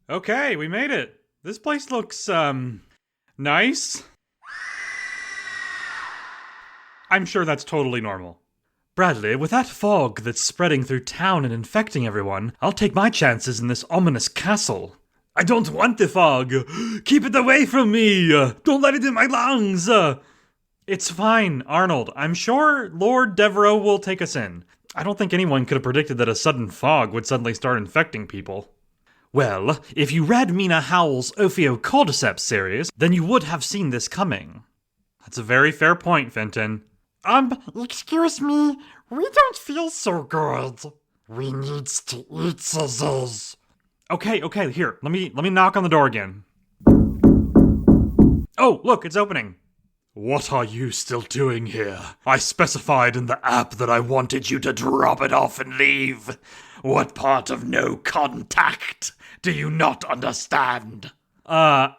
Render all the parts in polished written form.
Okay, we made it. This place looks, nice. I'm sure that's totally normal. Bradley, with that fog that's spreading through town and infecting everyone, I'll take my chances in this ominous castle. I don't want the fog. Keep it away from me. Don't let it in my lungs. It's fine, Arnold. I'm sure Lord Devereaux will take us in. I don't think anyone could have predicted that a sudden fog would suddenly start infecting people. Well, if you read Mina Howell's Ophiocordyceps series, then you would have seen this coming. That's a very fair point, Fenton. Excuse me, we don't feel so good. We needs to eat scissors. Okay, here, let me knock on the door again. Oh, look, it's opening. What are you still doing here? I specified in the app that I wanted you to drop it off and leave. What part of no contact do you not understand? I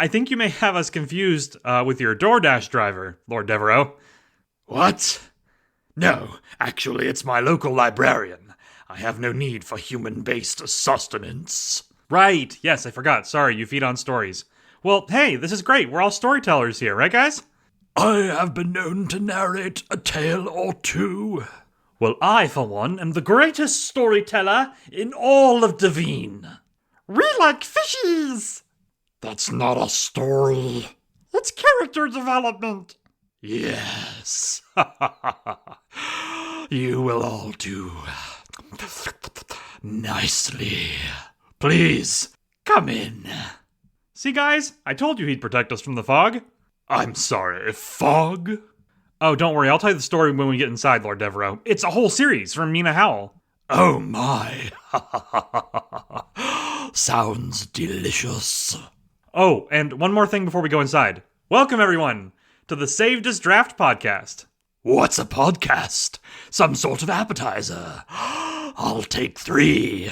think you may have us confused with your DoorDash driver, Lord Devereaux. What? No, actually it's my local librarian. I have no need for human-based sustenance. Right, yes, I forgot. Sorry, you feed on stories. Well, hey, this is great. We're all storytellers here, right, guys? I have been known to narrate a tale or two. Well, I, for one, am the greatest storyteller in all of Devine. We like fishies. That's not a story. It's character development. Yes. You will all do nicely. Please, come in. See, guys? I told you he'd protect us from the fog. I'm sorry, fog? Oh, don't worry. I'll tell you the story when we get inside, Lord Devereaux. It's a whole series from Mina Howell. Oh my. Sounds delicious. Oh, and one more thing before we go inside. Welcome, everyone, to the Saved as Draft podcast. What's a podcast? Some sort of appetizer. I'll take 3.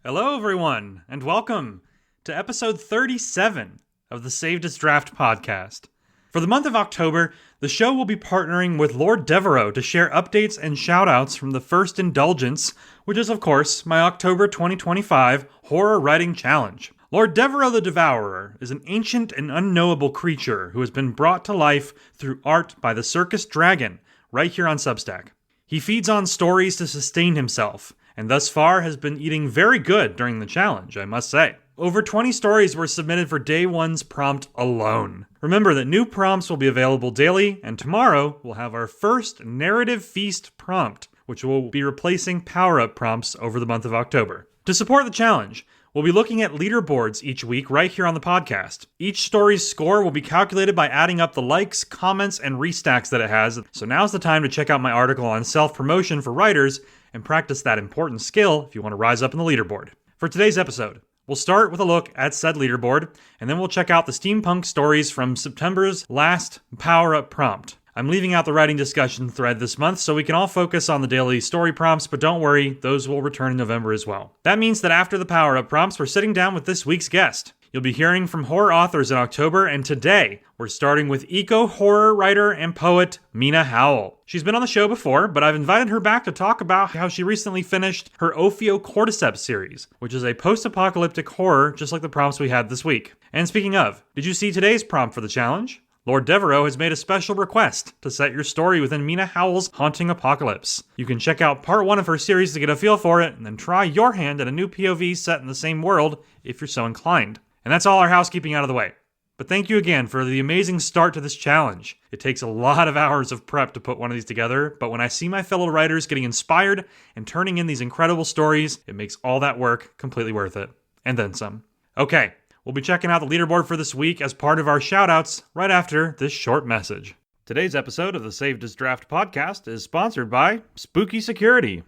Hello, everyone, and welcome to episode 37 of the Saved as Draft podcast. For the month of October, the show will be partnering with Lord Devereaux to share updates and shoutouts from the first Indulgence, which is, of course, my October 2025 horror writing challenge. Lord Devereaux the Devourer is an ancient and unknowable creature who has been brought to life through art by the Circus Dragon, right here on Substack. He feeds on stories to sustain himself, and thus far has been eating very good during the challenge, I must say. Over 20 stories were submitted for day 1's prompt alone. Remember that new prompts will be available daily, and tomorrow we'll have our first Narrative Feast prompt, which will be replacing power-up prompts over the month of October. To support the challenge, we'll be looking at leaderboards each week right here on the podcast. Each story's score will be calculated by adding up the likes, comments, and restacks that it has, so now's the time to check out my article on self-promotion for writers and practice that important skill if you want to rise up in the leaderboard. For today's episode, we'll start with a look at said leaderboard, and then we'll check out the steampunk stories from September's last power-up prompt. I'm leaving out the writing discussion thread this month so we can all focus on the daily story prompts, but don't worry, those will return in November as well. That means that after the power-up prompts, we're sitting down with this week's guest. You'll be hearing from horror authors in October, and today, we're starting with eco-horror writer and poet Mina Howell. She's been on the show before, but I've invited her back to talk about how she recently finished her Ophiocordyceps series, which is a post-apocalyptic horror just like the prompts we had this week. And speaking of, did you see today's prompt for the challenge? Lord Devereaux has made a special request to set your story within Mina Howell's Haunting Apocalypse. You can check out part 1 of her series to get a feel for it, and then try your hand at a new POV set in the same world if you're so inclined. And that's all our housekeeping out of the way. But thank you again for the amazing start to this challenge. It takes a lot of hours of prep to put one of these together, but when I see my fellow writers getting inspired and turning in these incredible stories, it makes all that work completely worth it. And then some. Okay, we'll be checking out the leaderboard for this week as part of our shoutouts right after this short message. Today's episode of the Saved as Draft podcast is sponsored by Spooky Security.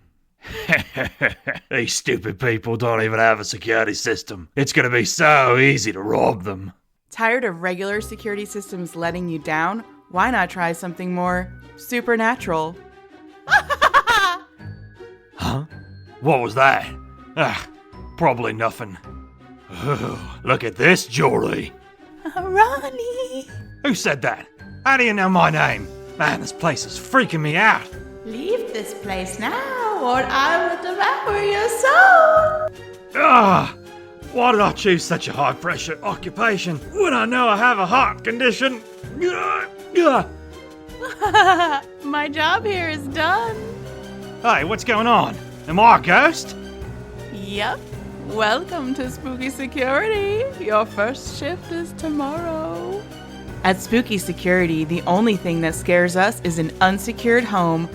These stupid people don't even have a security system. It's gonna be so easy to rob them. Tired of regular security systems letting you down? Why not try something more supernatural? Huh? What was that? Probably nothing. Oh, look at this jewelry. Ronnie! Who said that? How do you know my name? Man, this place is freaking me out. Leave this place now, or I will devour your soul! Ah! Why did I choose such a high-pressure occupation when I know I have a heart condition? My job here is done. Hey, what's going on? Am I a ghost? Yep. Welcome to Spooky Security. Your first shift is tomorrow. At Spooky Security, the only thing that scares us is an unsecured home.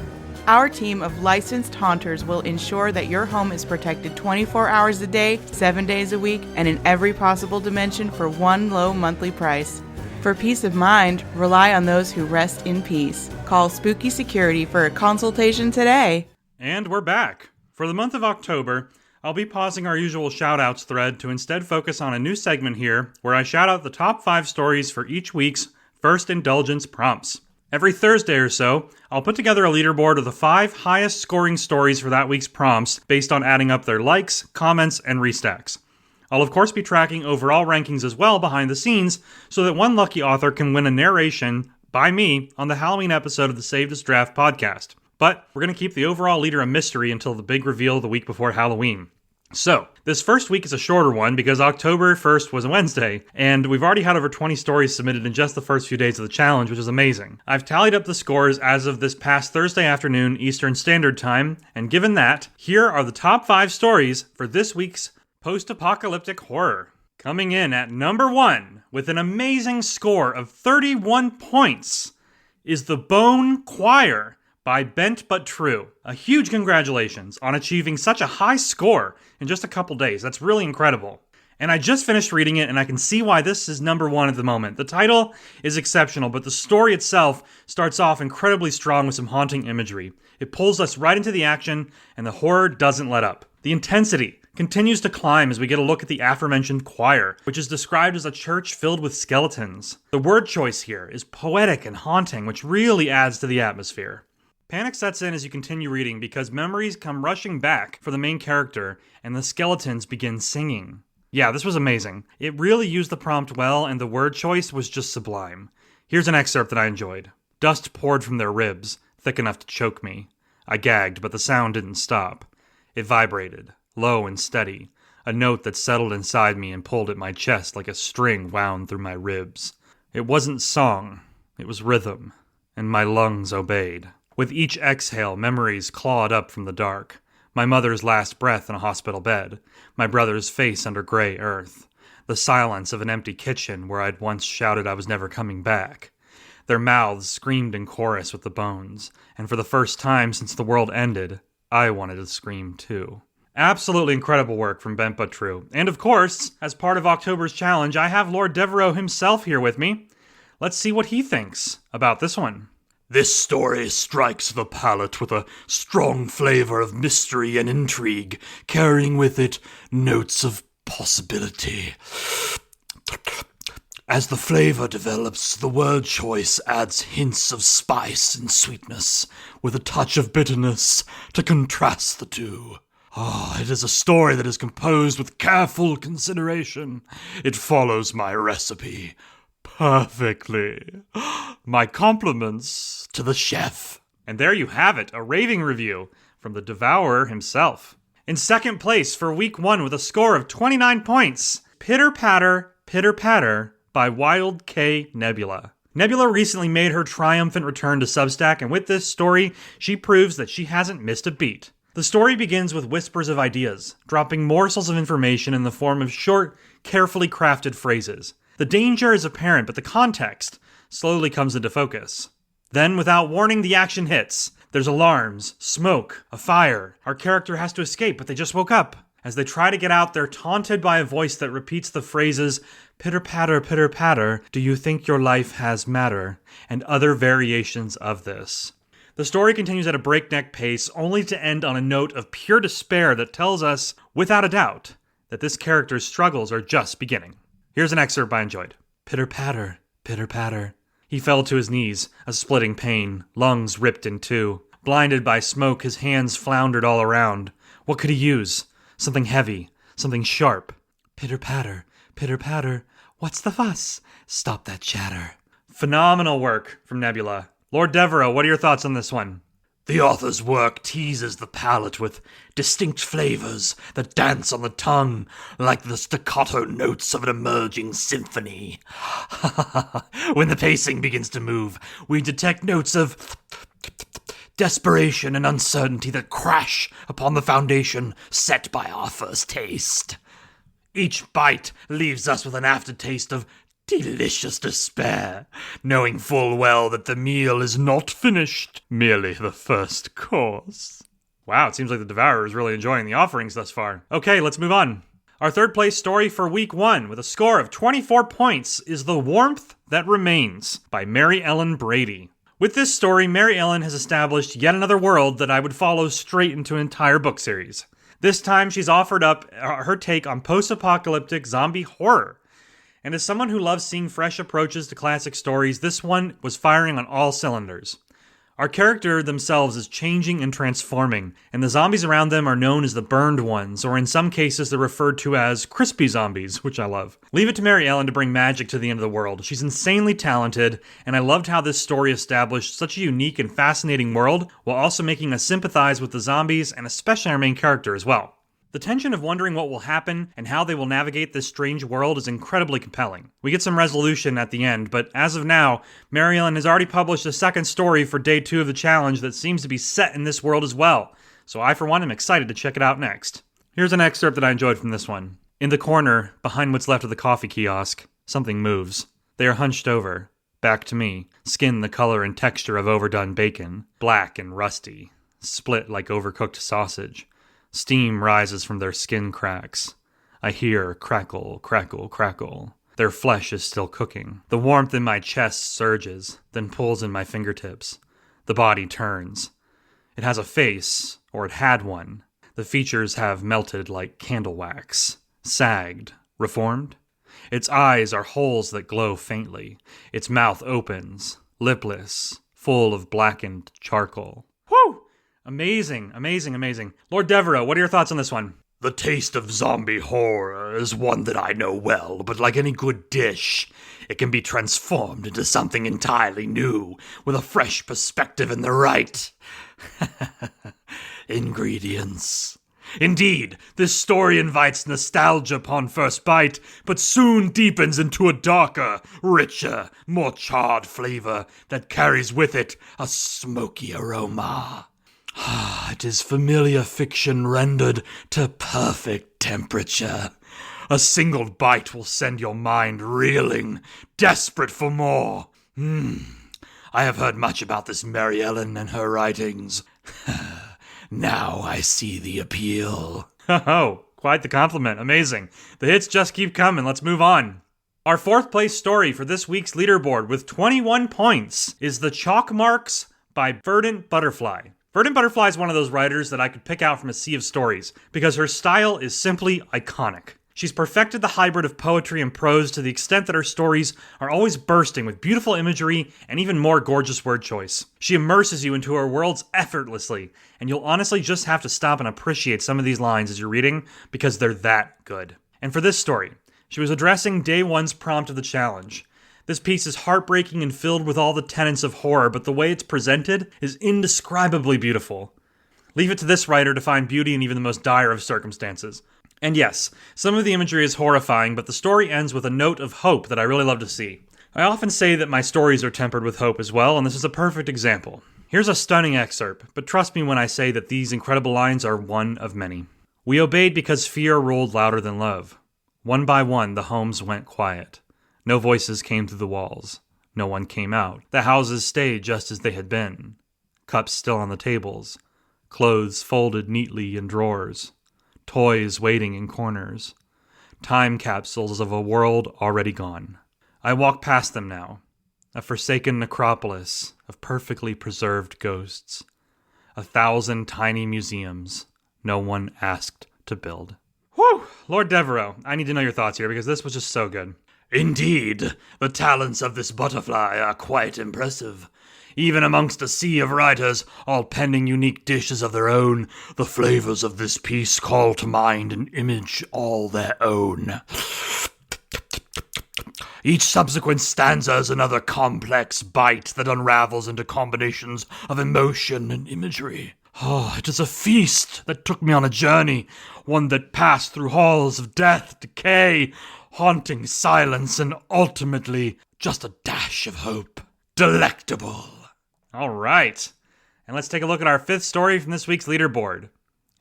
Our team of licensed haunters will ensure that your home is protected 24 hours a day, 7 days a week, and in every possible dimension for one low monthly price. For peace of mind, rely on those who rest in peace. Call Spooky Security for a consultation today. And we're back. For the month of October, I'll be pausing our usual shoutouts thread to instead focus on a new segment here where I shout out the top 5 stories for each week's first Indulgence prompts. Every Thursday or so, I'll put together a leaderboard of the 5 highest scoring stories for that week's prompts based on adding up their likes, comments, and restacks. I'll of course be tracking overall rankings as well behind the scenes so that one lucky author can win a narration by me on the Halloween episode of the Saved Us Draft podcast. But we're going to keep the overall leader a mystery until the big reveal the week before Halloween. So, this first week is a shorter one because October 1st was a Wednesday, and we've already had over 20 stories submitted in just the first few days of the challenge, which is amazing. I've tallied up the scores as of this past Thursday afternoon Eastern Standard Time, and given that, here are the top 5 stories for this week's post-apocalyptic horror. Coming in at number 1, with an amazing score of 31 points, is The Bone Choir by Bent But True. A huge congratulations on achieving such a high score in just a couple days. That's really incredible. And I just finished reading it, and I can see why this is number 1 at the moment. The title is exceptional, but the story itself starts off incredibly strong with some haunting imagery. It pulls us right into the action, and the horror doesn't let up. The intensity continues to climb as we get a look at the aforementioned choir, which is described as a church filled with skeletons. The word choice here is poetic and haunting, which really adds to the atmosphere. Panic sets in as you continue reading because memories come rushing back for the main character and the skeletons begin singing. Yeah, this was amazing. It really used the prompt well and the word choice was just sublime. Here's an excerpt that I enjoyed. Dust poured from their ribs, thick enough to choke me. I gagged, but the sound didn't stop. It vibrated, low and steady, a note that settled inside me and pulled at my chest like a string wound through my ribs. It wasn't song, it was rhythm, and my lungs obeyed. With each exhale, memories clawed up from the dark. My mother's last breath in a hospital bed. My brother's face under gray earth. The silence of an empty kitchen where I'd once shouted I was never coming back. Their mouths screamed in chorus with the bones. And for the first time since the world ended, I wanted to scream too. Absolutely incredible work from Bent But True. And of course, as part of October's challenge, I have Lord Devereaux himself here with me. Let's see what he thinks about this one. This story strikes the palate with a strong flavor of mystery and intrigue, carrying with it notes of possibility. As the flavor develops, the word choice adds hints of spice and sweetness, with a touch of bitterness to contrast the two. It is a story that is composed with careful consideration. It follows my recipe perfectly. My compliments to the chef. And there you have it, a raving review from the Devourer himself. In second place for week 1 with a score of 29 points, Pitter Patter by Wild K Nebula. Nebula recently made her triumphant return to Substack, and with this story, she proves that she hasn't missed a beat. The story begins with whispers of ideas, dropping morsels of information in the form of short, carefully crafted phrases. The danger is apparent, but the context slowly comes into focus. Then, without warning, the action hits. There's alarms, smoke, a fire. Our character has to escape, but they just woke up. As they try to get out, they're taunted by a voice that repeats the phrases, pitter patter, do you think your life has matter? And other variations of this. The story continues at a breakneck pace, only to end on a note of pure despair that tells us, without a doubt, that this character's struggles are just beginning. Here's an excerpt I enjoyed. Pitter patter. He fell to his knees, a splitting pain, lungs ripped in two. Blinded by smoke, his hands floundered all around. What could he use? Something heavy, something sharp. Pitter-patter, pitter-patter, what's the fuss? Stop that chatter. Phenomenal work from Nebula. Lord Devereaux, what are your thoughts on this one? The author's work teases the palate with distinct flavors that dance on the tongue like the staccato notes of an emerging symphony. When the pacing begins to move, we detect notes of desperation and uncertainty that crash upon the foundation set by our first taste. Each bite leaves us with an aftertaste of delicious despair, knowing full well that the meal is not finished, merely the first course. Wow, it seems like the Devourer is really enjoying the offerings thus far. Okay, let's move on. Our third place story for week 1, with a score of 24 points, is The Warmth That Remains by Mary Ellen Brady. With this story, Mary Ellen has established yet another world that I would follow straight into an entire book series. This time, she's offered up her take on post-apocalyptic zombie horror. And as someone who loves seeing fresh approaches to classic stories, this one was firing on all cylinders. Our character themselves is changing and transforming, and the zombies around them are known as the burned ones, or in some cases they're referred to as crispy zombies, which I love. Leave it to Mary Ellen to bring magic to the end of the world. She's insanely talented, and I loved how this story established such a unique and fascinating world, while also making us sympathize with the zombies, and especially our main character as well. The tension of wondering what will happen and how they will navigate this strange world is incredibly compelling. We get some resolution at the end, but as of now, Mary Ellen has already published a second story for day 2 of the challenge that seems to be set in this world as well, so I for one am excited to check it out next. Here's an excerpt that I enjoyed from this one. In the corner, behind what's left of the coffee kiosk, something moves. They are hunched over, back to me, skin the color and texture of overdone bacon, black and rusty, split like overcooked sausage. Steam rises from their skin cracks. I hear crackle, crackle, crackle. Their flesh is still cooking. The warmth in my chest surges, then pulls in my fingertips. The body turns. It has a face, or it had one. The features have melted like candle wax. Sagged. Reformed? Its eyes are holes that glow faintly. Its mouth opens, lipless, full of blackened charcoal. Whew! Amazing, amazing, amazing. Lord Devereaux, what are your thoughts on this one? The taste of zombie horror is one that I know well, but like any good dish, it can be transformed into something entirely new, with a fresh perspective and the right ingredients. Indeed, this story invites nostalgia upon first bite, but soon deepens into a darker, richer, more charred flavor that carries with it a smoky aroma. It is familiar fiction rendered to perfect temperature. A single bite will send your mind reeling, desperate for more. I have heard much about this Mary Ellen and her writings. Now I see the appeal. Oh, quite the compliment. Amazing. The hits just keep coming. Let's move on. Our fourth place story for this week's leaderboard with 21 points is The Chalk Marks by Verdant Butterfly. Verdant Butterfly is one of those writers that I could pick out from a sea of stories because her style is simply iconic. She's perfected the hybrid of poetry and prose to the extent that her stories are always bursting with beautiful imagery and even more gorgeous word choice. She immerses you into her worlds effortlessly, and you'll honestly just have to stop and appreciate some of these lines as you're reading because they're that good. And for this story, she was addressing day 1's prompt of the challenge. This piece is heartbreaking and filled with all the tenets of horror, but the way it's presented is indescribably beautiful. Leave it to this writer to find beauty in even the most dire of circumstances. And yes, some of the imagery is horrifying, but the story ends with a note of hope that I really love to see. I often say that my stories are tempered with hope as well, and this is a perfect example. Here's a stunning excerpt, but trust me when I say that these incredible lines are one of many. We obeyed because fear rolled louder than love. One by one, the homes went quiet. No voices came through the walls. No one came out. The houses stayed just as they had been. Cups still on the tables. Clothes folded neatly in drawers. Toys waiting in corners. Time capsules of a world already gone. I walk past them now. A forsaken necropolis of perfectly preserved ghosts. 1,000 tiny museums no one asked to build. Whew! Lord Devereaux, I need to know your thoughts here because this was just so good. Indeed, the talents of this butterfly are quite impressive. Even amongst a sea of writers, all penning unique dishes of their own, the flavors of this piece call to mind an image all their own. Each subsequent stanza is another complex bite that unravels into combinations of emotion and imagery. Oh, it is a feast that took me on a journey, one that passed through halls of death, decay, haunting silence, and ultimately just a dash of hope. Delectable. All right. And let's take a look at our fifth story from this week's leaderboard.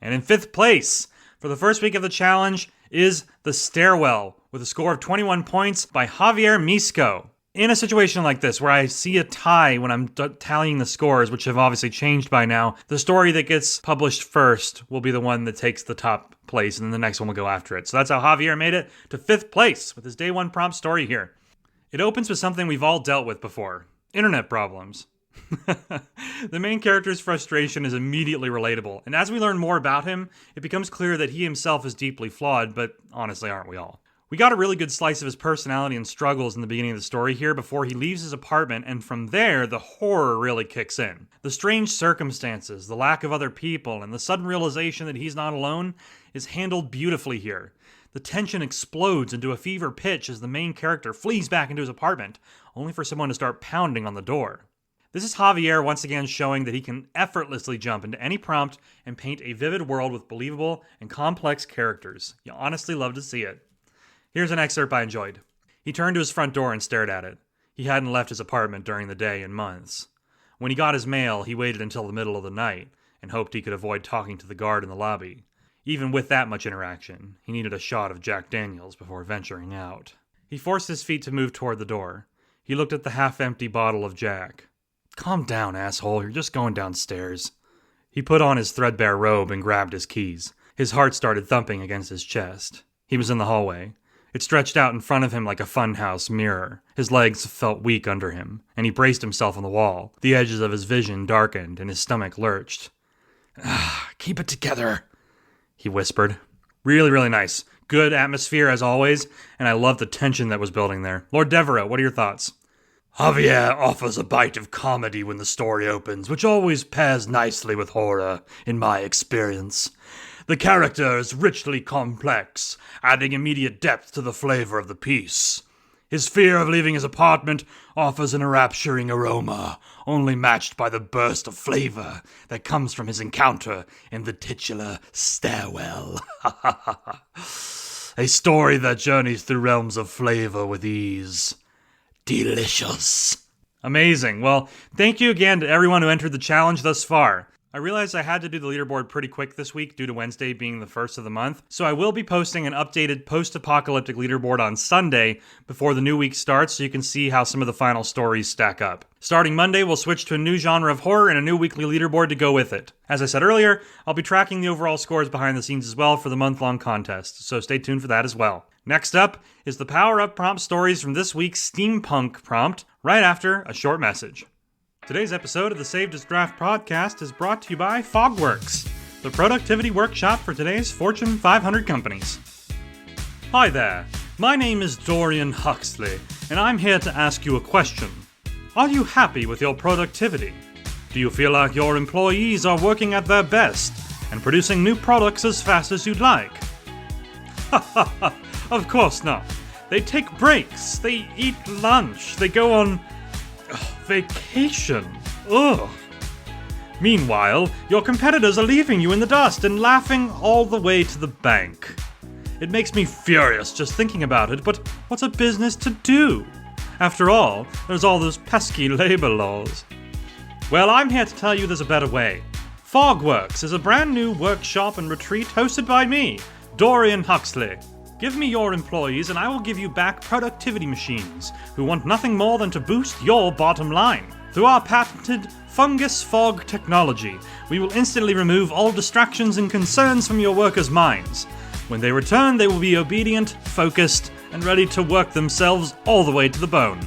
And in fifth place, for the first week of the challenge, is The Stairwell, with a score of 21 points by Javier Misco. In a situation like this, where I see a tie when I'm tallying the scores, which have obviously changed by now, the story that gets published first will be the one that takes the top place, and then the next one will go after it. So that's how Javier made it to fifth place with his day one prompt story here. It opens with something we've all dealt with before. Internet problems. The main character's frustration is immediately relatable, and as we learn more about him, it becomes clear that he himself is deeply flawed, but honestly, aren't we all? We got a really good slice of his personality and struggles in the beginning of the story here before he leaves his apartment, and from there, the horror really kicks in. The strange circumstances, the lack of other people, and the sudden realization that he's not alone is handled beautifully here. The tension explodes into a fever pitch as the main character flees back into his apartment, only for someone to start pounding on the door. This is Javier once again showing that he can effortlessly jump into any prompt and paint a vivid world with believable and complex characters. You honestly love to see it. Here's an excerpt I enjoyed. He turned to his front door and stared at it. He hadn't left his apartment during the day in months. When he got his mail, he waited until the middle of the night and hoped he could avoid talking to the guard in the lobby. Even with that much interaction, he needed a shot of Jack Daniels before venturing out. He forced his feet to move toward the door. He looked at the half-empty bottle of Jack. Calm down, asshole. You're just going downstairs. He put on his threadbare robe and grabbed his keys. His heart started thumping against his chest. He was in the hallway. It stretched out in front of him like a funhouse mirror. His legs felt weak under him, and he braced himself on the wall. The edges of his vision darkened, and his stomach lurched. Keep it together, he whispered. Really, really nice. Good atmosphere as always, and I love the tension that was building there. Lord Devereux, what are your thoughts? Javier offers a bite of comedy when the story opens, which always pairs nicely with horror, in my experience. The character is richly complex, adding immediate depth to the flavor of the piece. His fear of leaving his apartment offers an enrapturing aroma, only matched by the burst of flavor that comes from his encounter in the titular stairwell. A story that journeys through realms of flavor with ease. Delicious. Amazing. Well, thank you again to everyone who entered the challenge thus far. I realized I had to do the leaderboard pretty quick this week due to Wednesday being the first of the month, so I will be posting an updated post-apocalyptic leaderboard on Sunday before the new week starts so you can see how some of the final stories stack up. Starting Monday, we'll switch to a new genre of horror and a new weekly leaderboard to go with it. As I said earlier, I'll be tracking the overall scores behind the scenes as well for the month-long contest, so stay tuned for that as well. Next up is the Power Up prompt stories from this week's Steampunk prompt, right after a short message. Today's episode of the Saved as Draft podcast is brought to you by Fogworks, the productivity workshop for today's Fortune 500 companies. Hi there, my name is Dorian Huxley, and I'm here to ask you a question. Are you happy with your productivity? Do you feel like your employees are working at their best and producing new products as fast as you'd like? Of course not. They take breaks, they eat lunch, they go on vacation. Ugh. Meanwhile, your competitors are leaving you in the dust and laughing all the way to the bank. It makes me furious just thinking about it, but what's a business to do? After all, there's all those pesky labor laws. Well, I'm here to tell you there's a better way. Fogworks is a brand new workshop and retreat hosted by me, Dorian Huxley. Give me your employees and I will give you back productivity machines who want nothing more than to boost your bottom line. Through our patented fungus fog technology, we will instantly remove all distractions and concerns from your workers' minds. When they return, they will be obedient, focused, and ready to work themselves all the way to the bone.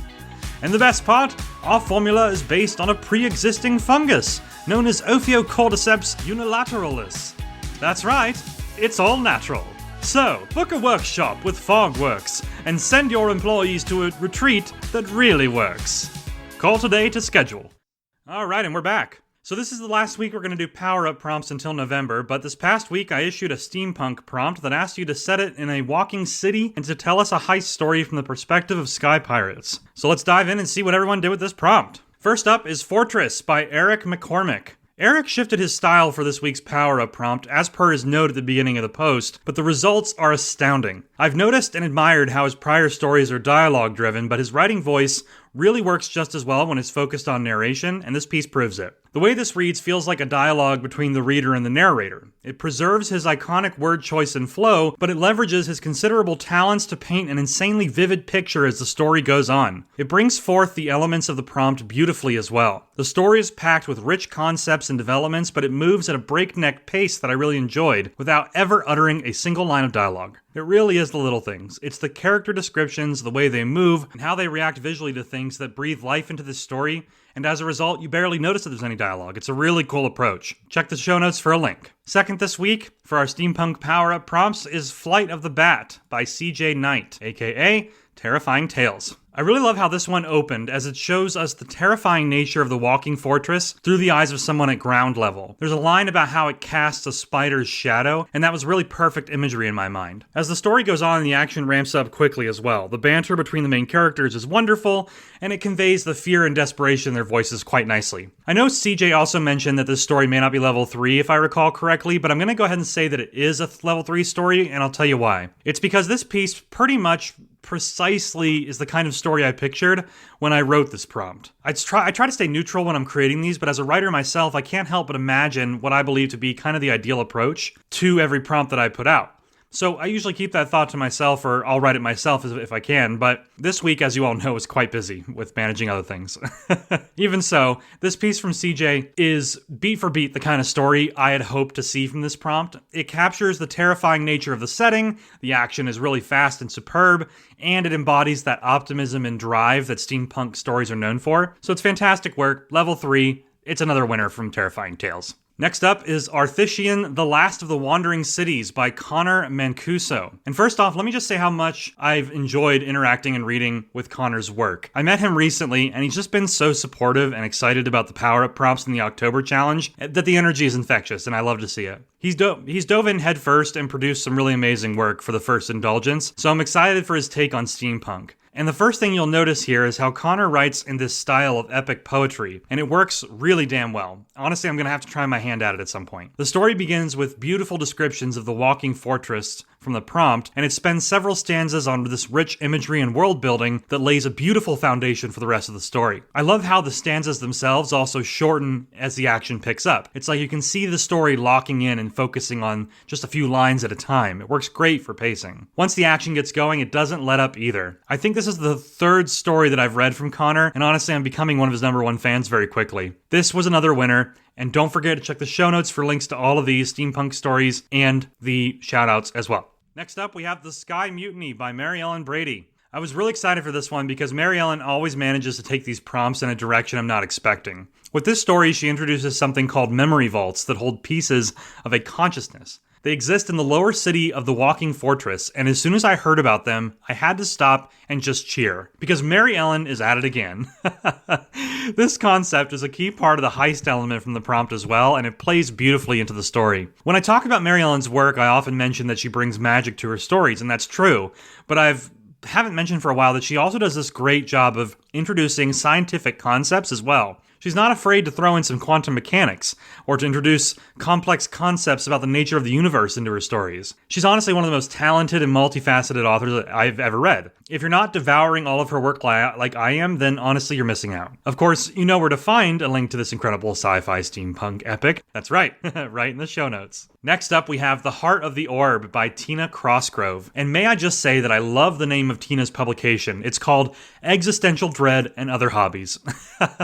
And the best part, our formula is based on a pre-existing fungus known as Ophiocordyceps unilateralis. That's right, it's all natural. So, book a workshop with Fogworks and send your employees to a retreat that really works. Call today to schedule. Alright, and we're back. So this is the last week we're going to do power-up prompts until November, but this past week I issued a steampunk prompt that asked you to set it in a walking city and to tell us a heist story from the perspective of sky pirates. So let's dive in and see what everyone did with this prompt. First up is Fortress by Eric McCormick. Eric shifted his style for this week's power-up prompt as per his note at the beginning of the post, but the results are astounding. I've noticed and admired how his prior stories are dialogue-driven, but his writing voice really works just as well when it's focused on narration, and this piece proves it. The way this reads feels like a dialogue between the reader and the narrator. It preserves his iconic word choice and flow, but it leverages his considerable talents to paint an insanely vivid picture as the story goes on. It brings forth the elements of the prompt beautifully as well. The story is packed with rich concepts and developments, but it moves at a breakneck pace that I really enjoyed, without ever uttering a single line of dialogue. It really is the little things. It's the character descriptions, the way they move, and how they react visually to things that breathe life into this story, and as a result, you barely notice that there's any dialogue. It's a really cool approach. Check the show notes for a link. Second this week, for our steampunk power-up prompts, is Flight of the Bat by CJ Knight, aka Terrifying Tales. I really love how this one opened, as it shows us the terrifying nature of the walking fortress through the eyes of someone at ground level. There's a line about how it casts a spider's shadow, and that was really perfect imagery in my mind. As the story goes on, the action ramps up quickly as well. The banter between the main characters is wonderful, and it conveys the fear and desperation in their voices quite nicely. I know CJ also mentioned that this story may not be level 3 if I recall correctly, but I'm going to go ahead and say that it is a level 3 story, and I'll tell you why. It's because this piece pretty much precisely is the kind of story I pictured when I wrote this prompt. I try to stay neutral when I'm creating these, but as a writer myself, I can't help but imagine what I believe to be kind of the ideal approach to every prompt that I put out. So I usually keep that thought to myself, or I'll write it myself if I can, but this week, as you all know, is quite busy with managing other things. Even so, this piece from CJ is beat for beat the kind of story I had hoped to see from this prompt. It captures the terrifying nature of the setting, the action is really fast and superb, and it embodies that optimism and drive that steampunk stories are known for. So it's fantastic work, level 3, it's another winner from Terrifying Tales. Next up is Arthisian, The Last of the Wandering Cities by Connor Mancuso. And first off, let me just say how much I've enjoyed interacting and reading with Connor's work. I met him recently, and he's just been so supportive and excited about the power-up prompts in the October challenge that the energy is infectious, and I love to see it. He's dove in head first and produced some really amazing work for the first Indulgence, so I'm excited for his take on steampunk. And the first thing you'll notice here is how Connor writes in this style of epic poetry, and it works really damn well. Honestly, I'm going to have to try my hand at it at some point. The story begins with beautiful descriptions of the walking fortress from the prompt, and it spends several stanzas on this rich imagery and world building that lays a beautiful foundation for the rest of the story. I love how the stanzas themselves also shorten as the action picks up. It's like you can see the story locking in and focusing on just a few lines at a time. It works great for pacing. Once the action gets going, it doesn't let up either. I think this is the third story that I've read from Connor, and honestly, I'm becoming one of his #1 fans very quickly. This was another winner, and don't forget to check the show notes for links to all of these steampunk stories and the shoutouts as well. Next up, we have The Sky Mutiny by Mary Ellen Brady. I was really excited for this one because Mary Ellen always manages to take these prompts in a direction I'm not expecting. With this story, she introduces something called memory vaults that hold pieces of a consciousness. They exist in the lower city of the Walking Fortress, and as soon as I heard about them, I had to stop and just cheer, because Mary Ellen is at it again. This concept is a key part of the heist element from the prompt as well, and it plays beautifully into the story. When I talk about Mary Ellen's work, I often mention that she brings magic to her stories, and that's true, but haven't mentioned for a while that she also does this great job of introducing scientific concepts as well. She's not afraid to throw in some quantum mechanics, or to introduce complex concepts about the nature of the universe into her stories. She's honestly one of the most talented and multifaceted authors that I've ever read. If you're not devouring all of her work like I am, then honestly you're missing out. Of course, you know where to find a link to this incredible sci-fi steampunk epic. That's right, right in the show notes. Next up, we have The Heart of the Orb by Tina Crossgrove. And may I just say that I love the name of Tina's publication. It's called Existential Dread and Other Hobbies.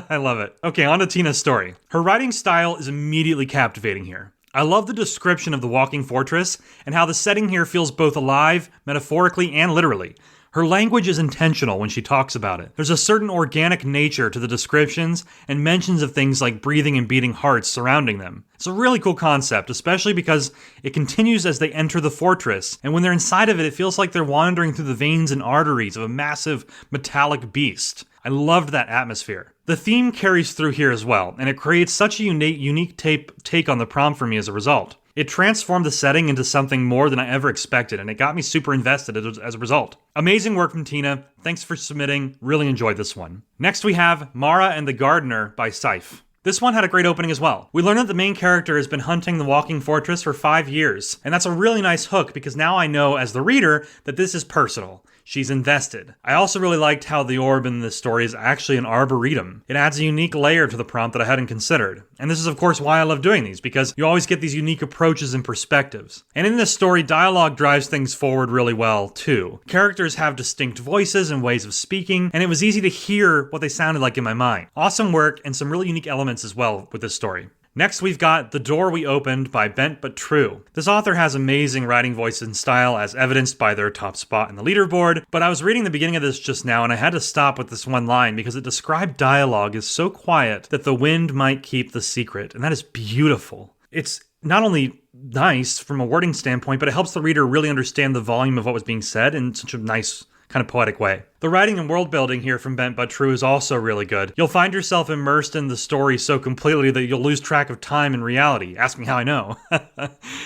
I love it. Okay, on to Tina's story. Her writing style is immediately captivating here. I love the description of the Walking Fortress and how the setting here feels both alive, metaphorically and literally. Her language is intentional when she talks about it. There's a certain organic nature to the descriptions and mentions of things like breathing and beating hearts surrounding them. It's a really cool concept, especially because it continues as they enter the fortress, and when they're inside of it, it feels like they're wandering through the veins and arteries of a massive metallic beast. I loved that atmosphere. The theme carries through here as well, and it creates such a unique take on the prompt for me as a result. It transformed the setting into something more than I ever expected, and it got me super invested as a result. Amazing work from Tina. Thanks for submitting. Really enjoyed this one. Next we have Mara and the Gardener by Seif. This one had a great opening as well. We learned that the main character has been hunting the Walking Fortress for 5 years, and that's a really nice hook because now I know as the reader that this is personal. She's invested. I also really liked how the orb in this story is actually an arboretum. It adds a unique layer to the prompt that I hadn't considered. And this is of course why I love doing these, because you always get these unique approaches and perspectives. And in this story, dialogue drives things forward really well too. Characters have distinct voices and ways of speaking, and it was easy to hear what they sounded like in my mind. Awesome work and some really unique elements as well with this story. Next, we've got The Door We Opened by Bent But True. This author has amazing writing voice and style as evidenced by their top spot in the leaderboard, but I was reading the beginning of this just now and I had to stop with this one line because it described dialogue as so quiet that the wind might keep the secret, and that is beautiful. It's not only nice from a wording standpoint, but it helps the reader really understand the volume of what was being said in such a nice, kind of poetic way. The writing and world building here from Bent But True is also really good. You'll find yourself immersed in the story so completely that you'll lose track of time and reality. Ask me how I know.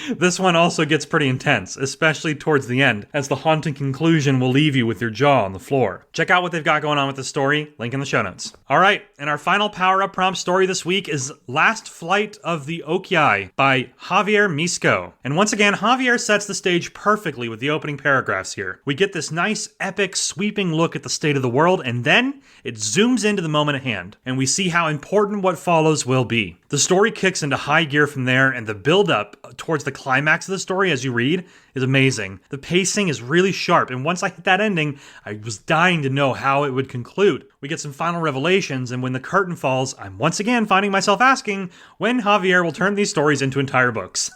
This one also gets pretty intense, especially towards the end, as the haunting conclusion will leave you with your jaw on the floor. Check out what they've got going on with the story, link in the show notes. Alright, and our final power-up prompt story this week is Last Flight of the Okyai by Javier Misco. And once again, Javier sets the stage perfectly with the opening paragraphs here. We get this nice, epic, sweeping look at the state of the world, and then it zooms into the moment at hand, and we see how important what follows will be. The story kicks into high gear from there, and the build-up towards the climax of the story as you read is amazing. The pacing is really sharp, and once I hit that ending, I was dying to know how it would conclude. We get some final revelations, and when the curtain falls, I'm once again finding myself asking when Javier will turn these stories into entire books.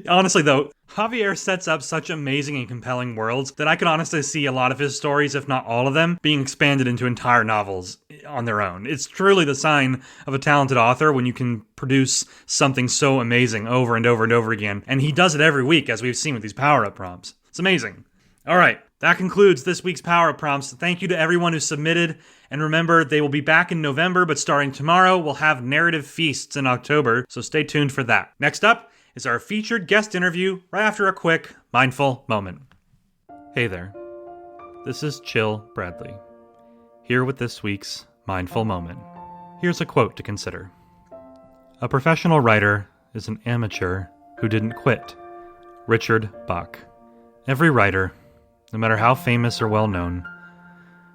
Honestly though, Javier sets up such amazing and compelling worlds that I could honestly see a lot of his stories, if not all of them, being expanded into entire novels on their own. It's truly the sign of a talented author when you can produce something so amazing over and over and over again, and he does it every week as we've seen with these power-up prompts. It's amazing. Alright, that concludes this week's power-up prompts. Thank you to everyone who submitted, and remember, they will be back in November, but starting tomorrow, we'll have narrative feasts in October, so stay tuned for that. Next up is our featured guest interview right after a quick mindful moment. Hey there, this is Chill Bradley, here with this week's mindful moment. Here's a quote to consider. A professional writer is an amateur who didn't quit. Richard Bach. Every writer, no matter how famous or well known,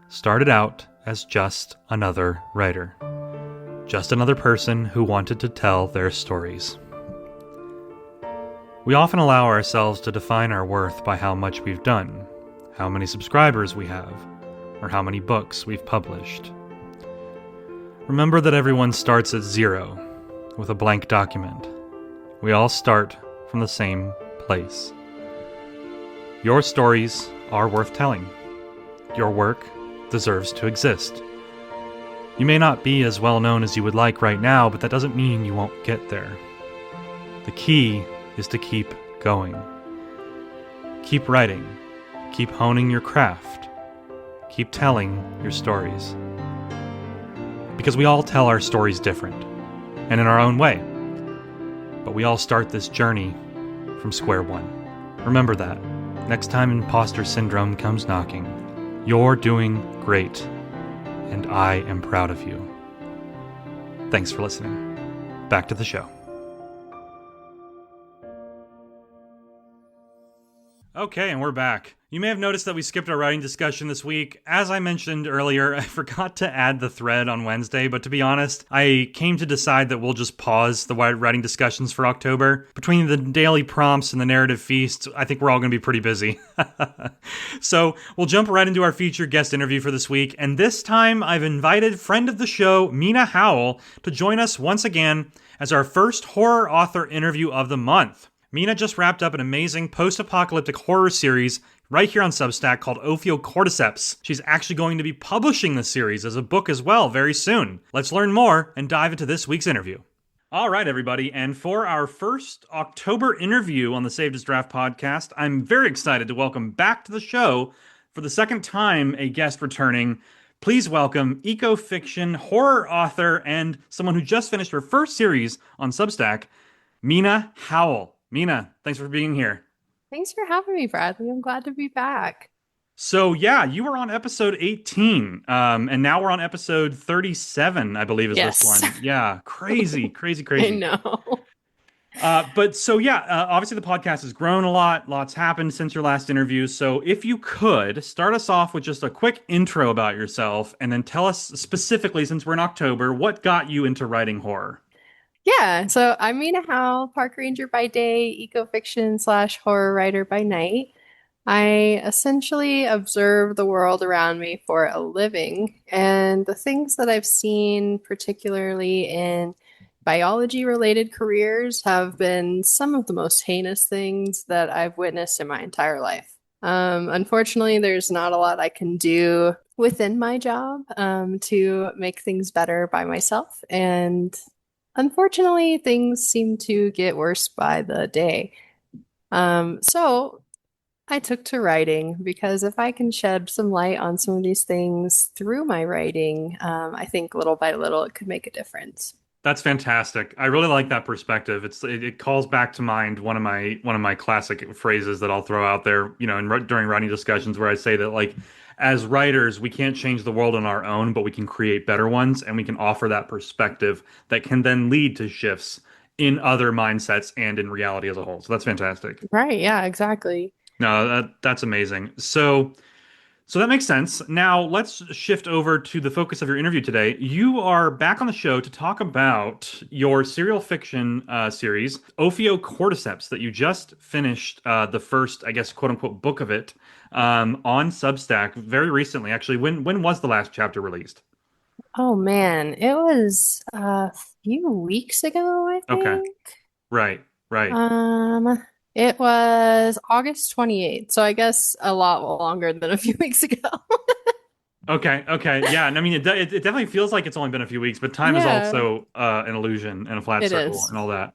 started out as just another writer. Just another person who wanted to tell their stories. We often allow ourselves to define our worth by how much we've done, how many subscribers we have, or how many books we've published. Remember that everyone starts at zero, with a blank document. We all start from the same place. Your stories are worth telling. Your work deserves to exist. You may not be as well known as you would like right now, but that doesn't mean you won't get there. The key is to keep going. Keep writing. Keep honing your craft. Keep telling your stories. Because we all tell our stories different, and in our own way. But we all start this journey from square one. Remember that. Next time imposter syndrome comes knocking, you're doing great, and I am proud of you. Thanks for listening. Back to the show. Okay, and we're back. You may have noticed that we skipped our writing discussion this week. As I mentioned earlier, I forgot to add the thread on Wednesday, but to be honest, I came to decide that we'll just pause the writing discussions for October. Between the daily prompts and the narrative feast, I think we're all going to be pretty busy. So we'll jump right into our featured guest interview for this week, and this time I've invited friend of the show, Mina Howell, to join us once again as our first horror author interview of the month. Mina just wrapped up an amazing post-apocalyptic horror series right here on Substack called Ophiocordyceps. She's actually going to be publishing the series as a book as well very soon. Let's learn more and dive into this week's interview. All right, everybody, and for our first October interview on the Saved as Draft podcast, I'm very excited to welcome back to the show for the second time a guest returning, Please welcome eco-fiction, horror author, and someone who just finished her first series on Substack, Mina Howell. Mina, thanks for being here. Thanks for having me, Bradley. I'm glad to be back. So yeah, you were on episode 18, and now we're on episode 37, I believe is Yes. this one. Yeah, crazy, crazy, I crazy. know. But so yeah, obviously the podcast has grown a lot. Lots happened since your last interview. So if you could start us off with just a quick intro about yourself, and then tell us specifically, since we're in October, what got you into writing horror? Yeah, so I'm Mina Howell, park ranger by day, eco-fiction / horror writer by night. I essentially observe the world around me for a living, and the things that I've seen, particularly in biology-related careers, have been some of the most heinous things that I've witnessed in my entire life. Unfortunately, there's not a lot I can do within my job to make things better by myself, and unfortunately, things seem to get worse by the day. So I took to writing because if I can shed some light on some of these things through my writing, I think little by little it could make a difference. That's fantastic. I really like that perspective. It calls back to mind one of my classic phrases that I'll throw out there, during writing discussions where I say that like as writers, we can't change the world on our own, but we can create better ones and we can offer that perspective that can then lead to shifts in other mindsets and in reality as a whole. So that's fantastic. Right, yeah, exactly. No, that's amazing. So that makes sense. Now let's shift over to the focus of your interview today. You are back on the show to talk about your serial fiction series, Ophiocordyceps, that you just finished the first, I guess, quote unquote, book of it on Substack very recently. Actually, when was the last chapter released? Oh man, it was a few weeks ago, I Okay, think. right. It was August 28th, so I guess a lot longer than a few weeks ago. Okay. Yeah, and I mean, it definitely feels like it's only been a few weeks, but time is Yeah, also an illusion and a flat it circle is. and all that.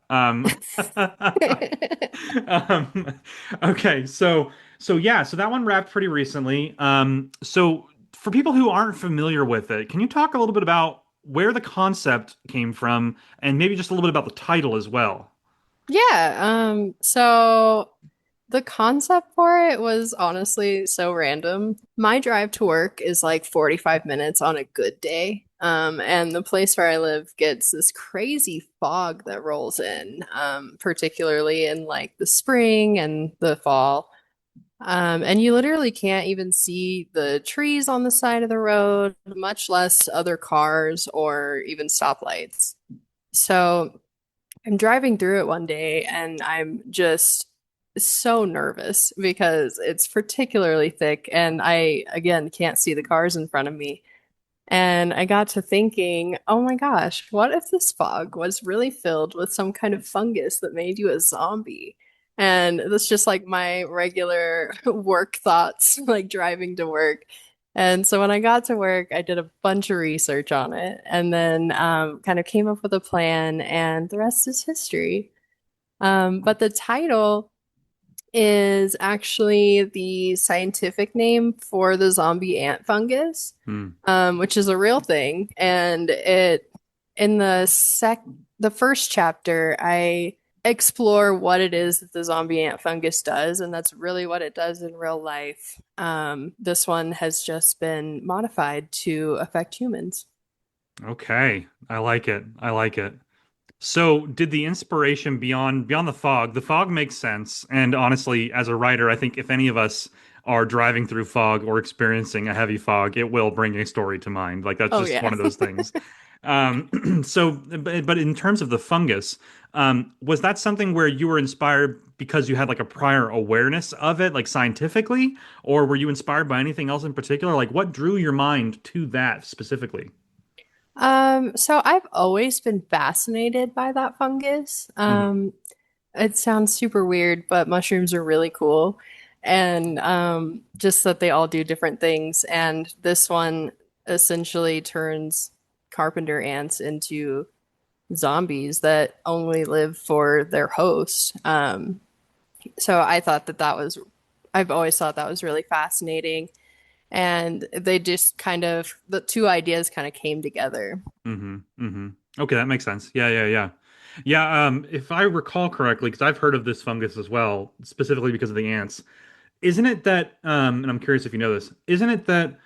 Okay, so that one wrapped pretty recently. So for people who aren't familiar with it, can you talk a little bit about where the concept came from and maybe just a little bit about the title as well? Yeah, so the concept for it was honestly so random. My drive to work is like 45 minutes on a good day. And the place where I live gets this crazy fog that rolls in, particularly in like the spring and the fall. And you literally can't even see the trees on the side of the road, much less other cars or even stoplights. So I'm driving through it one day and I'm just so nervous because it's particularly thick and I, again, can't see the cars in front of me. And I got to thinking, oh my gosh, what if this fog was really filled with some kind of fungus that made you a zombie? And that's just like my regular work thoughts, like driving to work. And so when I got to work, I did a bunch of research on it and then kind of came up with a plan, and the rest is history. But the title is actually the scientific name for the zombie ant fungus, Hmm. which is a real thing. And it in the first chapter, I explore what it is that the zombie ant fungus does, and that's really what it does in real life. This one has just been modified to affect humans. Okay, I like it. I like it. So, did the inspiration beyond the fog? The fog makes sense, and honestly, as a writer, I think if any of us are driving through fog or experiencing a heavy fog, it will bring a story to mind. Like that's Oh just yeah. one of those things. But in terms of the fungus, was that something where you were inspired because you had like a prior awareness of it, like scientifically, or were you inspired by anything else in particular? Like, what drew your mind to that specifically? So I've always been fascinated by that fungus. Mhm. It sounds super weird, but mushrooms are really cool. And just that they all do different things. And this one essentially turns carpenter ants into zombies that only live for their host. So I thought that that was, I've always thought that was really fascinating. And they just kind of, the two ideas kind of came together. Okay, that makes sense. Yeah. If I recall correctly, because I've heard of this fungus as well, specifically because of the ants. Isn't it that, and I'm curious if you know this, isn't it that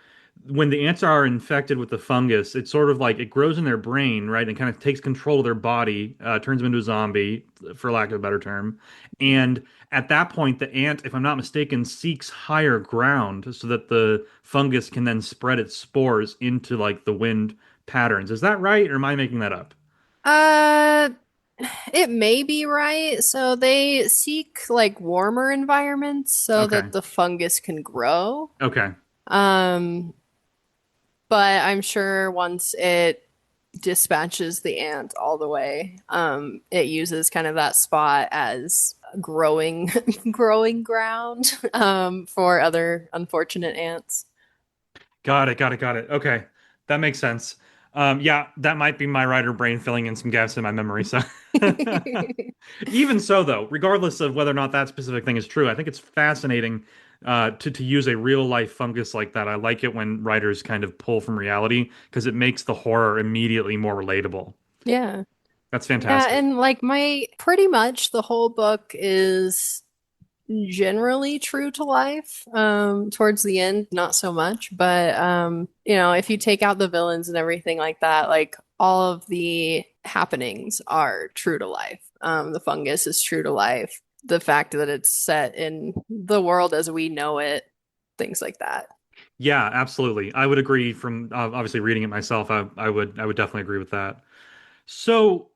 when the ants are infected with the fungus, it's sort of like it grows in their brain, right? And kind of takes control of their body, turns them into a zombie, for lack of a better term. And at that point, the ant, if I'm not mistaken, seeks higher ground so that the fungus can then spread its spores into like the wind patterns. Is that right, or am I making that up? Uh, it may be right. So they seek like warmer environments so Okay. that the fungus can grow. Okay. Um, but I'm sure once it dispatches the ant all the way, it uses kind of that spot as growing growing ground for other unfortunate ants. Got it. Okay. That makes sense. Yeah, that might be my writer brain filling in some gaps in my memory. So, even so, though, regardless of whether or not that specific thing is true, I think it's fascinating to use a real life fungus like that. I like it when writers kind of pull from reality because it makes the horror immediately more relatable. Yeah. That's Yeah, fantastic. and like my pretty much the whole book is generally true to life. Towards the end, not so much, but you know, if you take out the villains and everything like that, like all of the happenings are true to life. The fungus is true to life. The fact that it's set in the world as we know it, things like that. Yeah, absolutely. I would agree. From obviously reading it myself, I would definitely agree with that. So,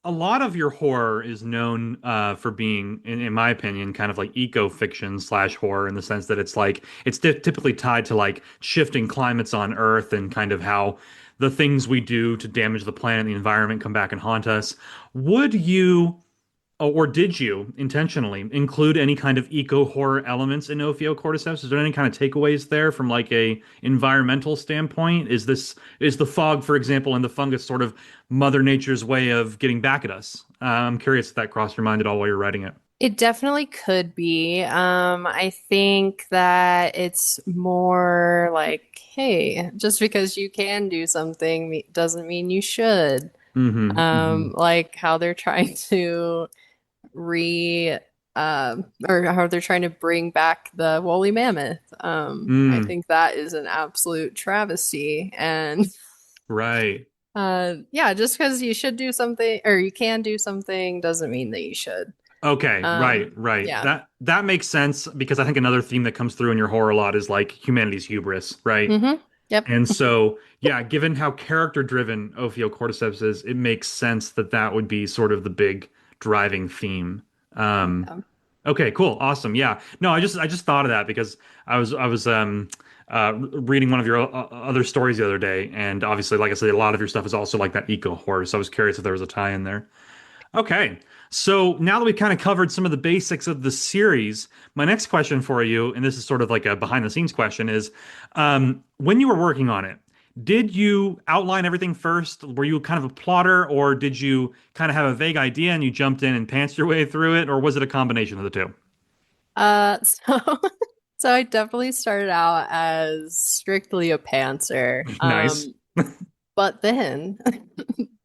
a lot of your horror is known for being, in my opinion, kind of like eco-fiction slash horror in the sense that it's like it's typically tied to like shifting climates on Earth and kind of how the things we do to damage the planet and the environment come back and haunt us. Would you, or did you intentionally include any kind of eco-horror elements in Ophiocordyceps? Is there any kind of takeaways there from like a environmental standpoint? Is the fog, for example, and the fungus sort of Mother Nature's way of getting back at us? I'm curious if that crossed your mind at all while you're writing it. It definitely could be. I think that it's more like, hey, just because you can do something doesn't mean you should. Mm-hmm. Like how they're trying to re or how they're trying to bring back the woolly mammoth. I Mm, think that is an absolute travesty. And right. yeah, just because you should do something or you can do something doesn't mean that you should. Okay, right. Yeah. That makes sense because I think another theme that comes through in your horror a lot is like humanity's hubris, right? Yep. And so, yeah, given how character driven Ophiocordyceps is, it makes sense that that would be sort of the big driving theme. Um, Yeah. okay, cool, awesome. Yeah, no, I just thought of that because reading one of your other stories the other day, and obviously, like I said, a lot of your stuff is also like that eco horror. So I was curious if there was a tie in there. Okay. So now that we've kind of covered some of the basics of the series, my next question for you, and this is sort of like a behind the scenes question, is when you were working on it, did you outline everything first? Were you kind of a plotter, or did you kind of have a vague idea and you jumped in and pantsed your way through it, or was it a combination of the two? So so I definitely started out as strictly a pantser. Nice. But then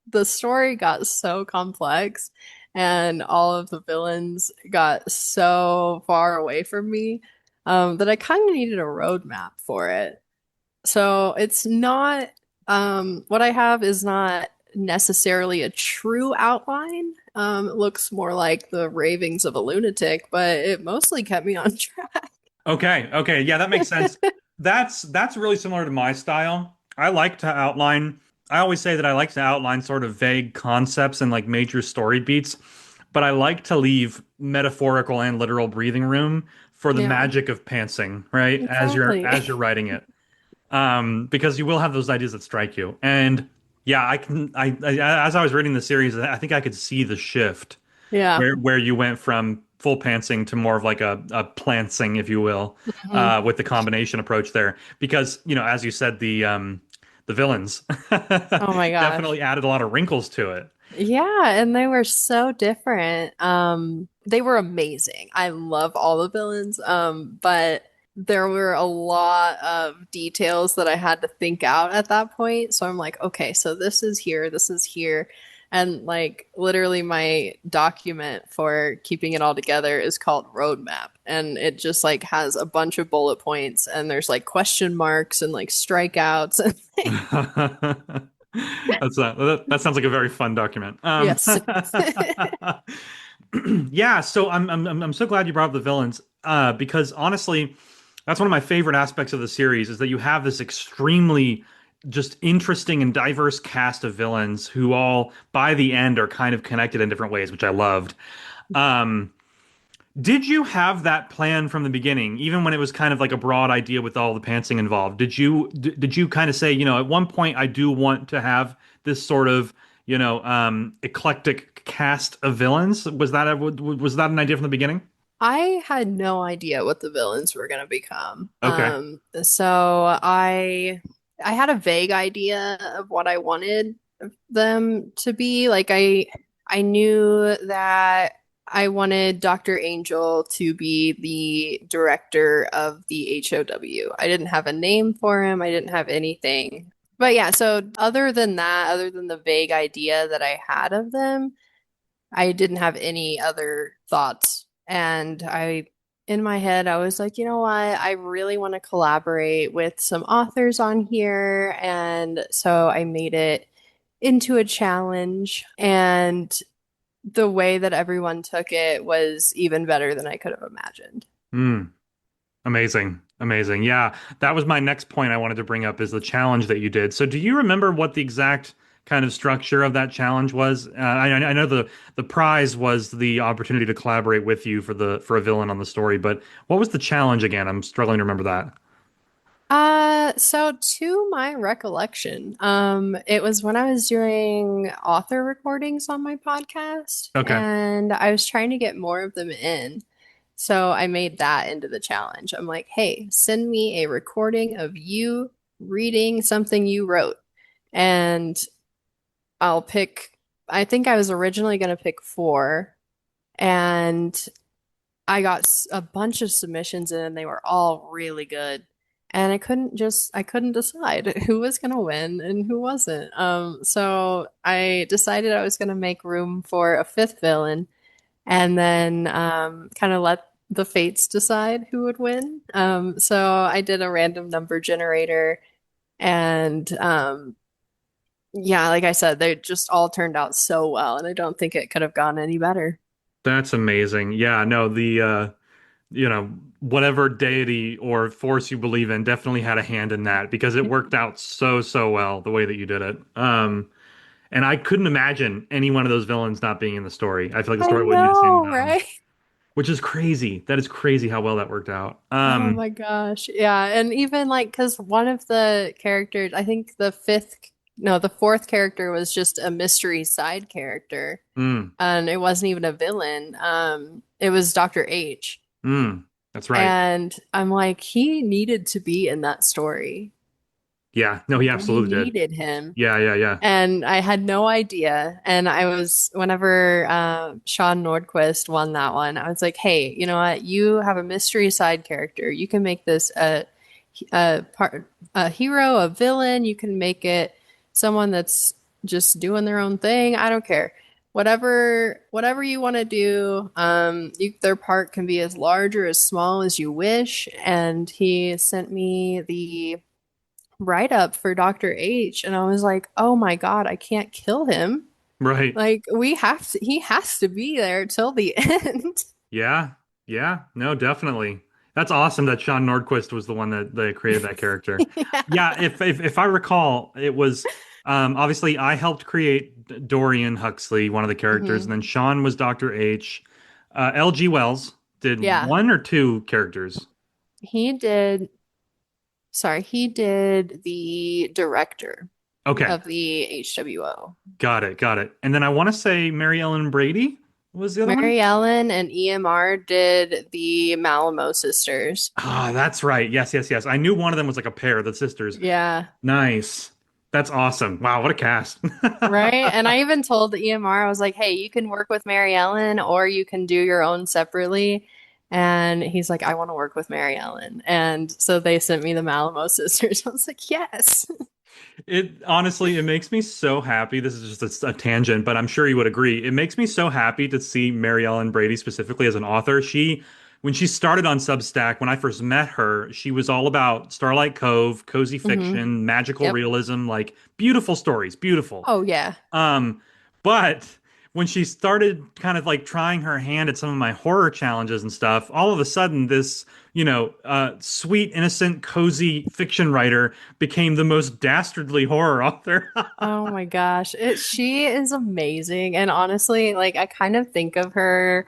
the story got so complex and all of the villains got so far away from me that I kind of needed a roadmap for it. So it's not, what I have is not necessarily a true outline. It looks more like the ravings of a lunatic, but it mostly kept me on track. Okay, yeah, that makes sense. That's really similar to my style. I like to outline. I always say that I like to outline sort of vague concepts and like major story beats, but I like to leave metaphorical and literal breathing room for the Yeah, magic of pantsing, right? exactly. As you're writing it. Because you will have those ideas that strike you. And yeah, as I was reading the series, I think I could see the shift Yeah. where you went from full pantsing to more of like a plantsing, if you will, Mhm. with the combination approach there. Because, as you said, the villains Oh my gosh. definitely added a lot of wrinkles to it. Yeah, and they were so different. They were amazing. I love all the villains. But there were a lot of details that I had to think out at that point. So I'm like, okay, so this is here, this is here. And like literally my document for keeping it all together is called Roadmap. And it just like has a bunch of bullet points and there's like question marks and like strikeouts and That sounds like a very fun document. yes. Yeah, so I'm so glad you brought up the villains, because honestly, that's one of my favorite aspects of the series is that you have this extremely just interesting and diverse cast of villains who all by the end are kind of connected in different ways, which I loved. Um, did you have that plan from the beginning, even when it was kind of like a broad idea with all the pantsing involved? Did you kind of say, at one point I do want to have this sort of, eclectic cast of villains? Was that an idea from the beginning? I had no idea what the villains were going to become. Okay. So I had a vague idea of what I wanted them to be. Like I knew that I wanted Dr. Angel to be the director of the HOW. I didn't have a name for him. I didn't have anything. But yeah, so other than that, other than the vague idea that I had of them, I didn't have any other thoughts. And in my head, I was like, you know what? I really want to collaborate with some authors on here. And so I made it into a challenge. And the way that everyone took it was even better than I could have imagined. Mm, amazing. Amazing. Yeah, that was my next point I wanted to bring up is the challenge that you did. So do you remember what the exact kind of structure of that challenge was? I know the prize was the opportunity to collaborate with you for a villain on the story, but what was the challenge again? I'm struggling to remember that. So to my recollection, it was when I was doing author recordings on my podcast, Okay. and I was trying to get more of them in. So I made that into the challenge. I'm like, hey, send me a recording of you reading something you wrote, and I'll pick, I think I was originally going to pick four, and I got a bunch of submissions in, and they were all really good. And I couldn't decide who was going to win and who wasn't. So I decided I was going to make room for a fifth villain and then kind of let the fates decide who would win. So I did a random number generator and yeah, like I said, they just all turned out so well, and I don't think it could have gone any better. That's amazing. Yeah, no, the whatever deity or force you believe in definitely had a hand in that because it worked out so well the way that you did it. And I couldn't imagine any one of those villains not being in the story. I feel like the I story wouldn't be the same know, without them, right? which is crazy. That is crazy how well that worked out. Oh my gosh. Yeah. And even like, because one of the characters, I think the fourth character was just a mystery side character. Mm, And it wasn't even a villain. It was Dr. H. that's right. And I'm like, he needed to be in that story. Yeah, no, he We absolutely did. needed him. Yeah. And I had no idea. And whenever Sean Nordquist won that one, I was like, hey, you know what? You have a mystery side character. You can make this a hero, a villain. You can make it someone that's just doing their own thing. I don't care. Whatever you want to do, their part can be as large or as small as you wish. And he sent me the write up for Dr. H, and I was like, oh my God, I can't kill him. Right. Like he has to be there till the end. Yeah. Yeah. No, definitely. That's awesome that Sean Nordquist was the one that created that character. Yeah. Yeah, if I recall, it was obviously I helped create Dorian Huxley, one of the characters, and Mhm. then Sean was Dr. H. L.G. Wells did Yeah. one or two characters. He did, he did the director Okay, of the HWO. got it. And then I want to say Mary Ellen Brady was the other one. Mary Ellen and EMR did the Malamo sisters. Ah, that's right. Yes. I knew one of them was like a pair, the sisters. Yeah. Nice. That's awesome. Wow, what a cast. Right. And I even told the EMR, I was like, hey, you can work with Mary Ellen or you can do your own separately. And he's like, I want to work with Mary Ellen. And so they sent me the Malamo sisters. I was like, yes. It honestly, it makes me so happy. This is just a tangent, but I'm sure you would agree. It makes me so happy to see Mary Ellen Brady specifically as an author. When she started on Substack, when I first met her, she was all about Starlight Cove, cozy Hmm. fiction, magical Yep. realism, like beautiful stories, beautiful. Oh, yeah. Um, but when she started kind of like trying her hand at some of my horror challenges and stuff, all of a sudden this, sweet, innocent, cozy fiction writer became the most dastardly horror author. Oh my gosh. She is amazing. And honestly, like I kind of think of her,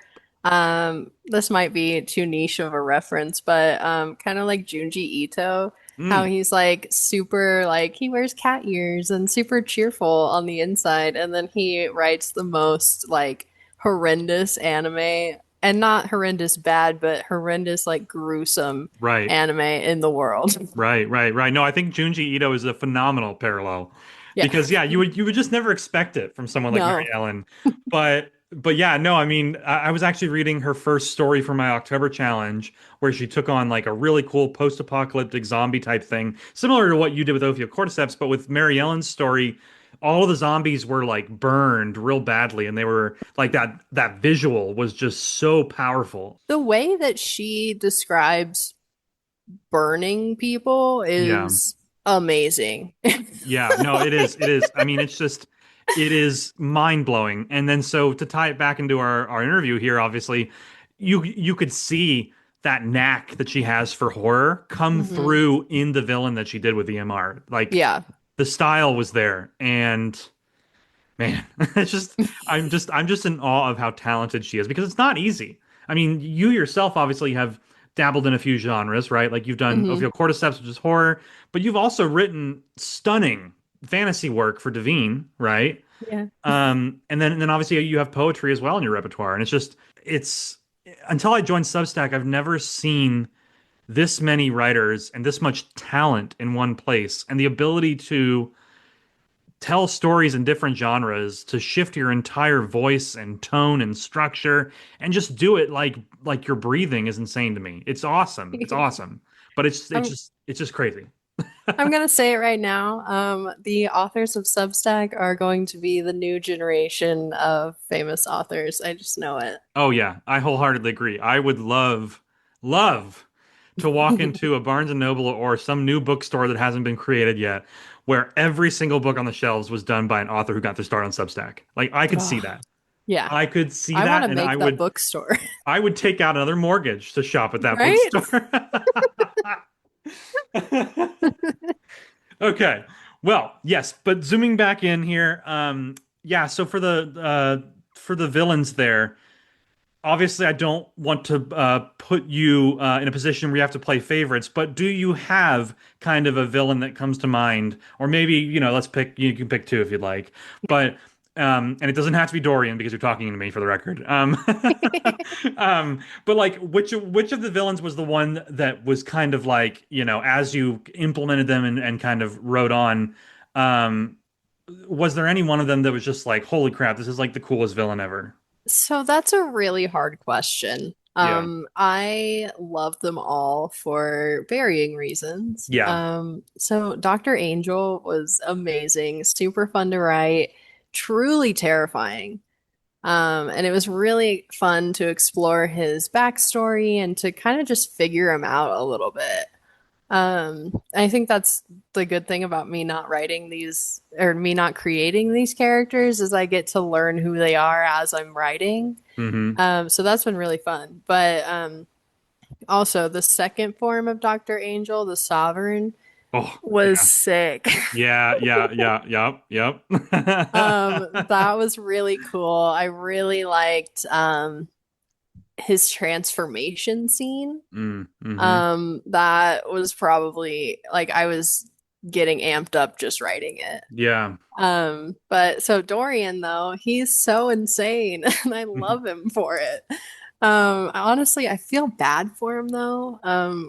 this might be too niche of a reference, but kind of like Junji Ito, how Mm, he's like super like he wears cat ears and super cheerful on the inside, and then he writes the most like horrendous anime, and not horrendous bad, but horrendous like gruesome right, anime in the world. right. No, I think Junji Ito is a phenomenal parallel Yeah. because yeah, you would just never expect it from someone like Mary No. Ellen, but yeah, no, I mean, I was actually reading her first story for my October challenge where she took on like a really cool post-apocalyptic zombie type thing, similar to what you did with Ophiocordyceps, but with Mary Ellen's story, all of the zombies were like burned real badly, and they were like that visual was just so powerful. The way that she describes burning people Yeah. is amazing. Yeah, no, it is. It is. I mean, it is mind blowing. And then so to tie it back into our interview here, obviously, you could see that knack that she has for horror come Hmm. through in the villain that she did with EMR. Like Yeah. the style was there, and man, it's just I'm just in awe of how talented she is because it's not easy. I mean, you yourself obviously have dabbled in a few genres, right? Like you've done Hmm. Ophiocordyceps, which is horror, but you've also written stunning fantasy work for Devine, right? Yeah. And then obviously you have poetry as well in your repertoire, and it's until I joined Substack, I've never seen this many writers and this much talent in one place, and the ability to tell stories in different genres, to shift your entire voice and tone and structure and just do it like you're breathing is insane to me. It's awesome. It's awesome. But I'm it's just crazy. I'm gonna say it right now. The authors of Substack are going to be the new generation of famous authors. I just know Oh yeah, I wholeheartedly agree. I would love to walk it. into a Barnes and Noble or some new bookstore that hasn't been created yet where every single book on the shelves was done by an author who got their start on Substack. Like I could see Oh, that. yeah. I could see I want that to and make that bookstore. I would take out another mortgage to shop at that Right? bookstore. Okay. Well, yes, but zooming back in here, yeah, so for the villains there, obviously I don't want to put you in a position where you have to play favorites, but do you have kind of a villain that comes to mind? Or maybe, let's pick, you can pick two if you'd like. But and it doesn't have to be Dorian because you're talking to me for the record. But like which of the villains was the one that was kind of like, as you implemented them and kind of wrote on, um, was there any one of them that was just like, holy crap, this is like the coolest villain ever? So that's a really hard question. Yeah. I love them all for varying reasons. Yeah. So Dr. Angel was amazing, super fun to write, truly terrifying. And it was really fun to explore his backstory and to kind of just figure him out a little bit. I think that's the good thing about me not writing these or me not creating these characters is I get to learn who they are as I'm writing. Hmm. So that's been really fun. But also the second form of Dr. Angel, the Sovereign, Oh, was yeah. sick. Yep. That was really cool. I really liked his transformation scene. Mm-hmm. That was probably like I was getting amped up just writing it. Yeah. But so Dorian though, he's so insane and I love him for it. Honestly, I feel bad for him though,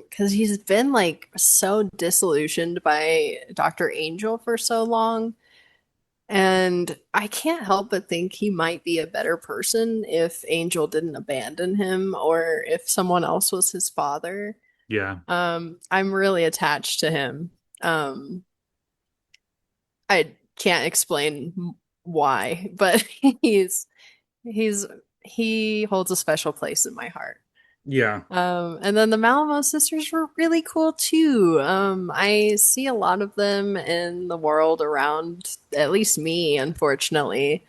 because he's been like so disillusioned by Dr. Angel for so long. And I can't help but think he might be a better person if Angel didn't abandon him or if someone else was his father. Yeah. I'm really attached to him. Um, I can't explain why, but he's he holds a special place in my heart. Yeah. And then the Malamo sisters were really cool too. I see a lot of them in the world around at least me, unfortunately.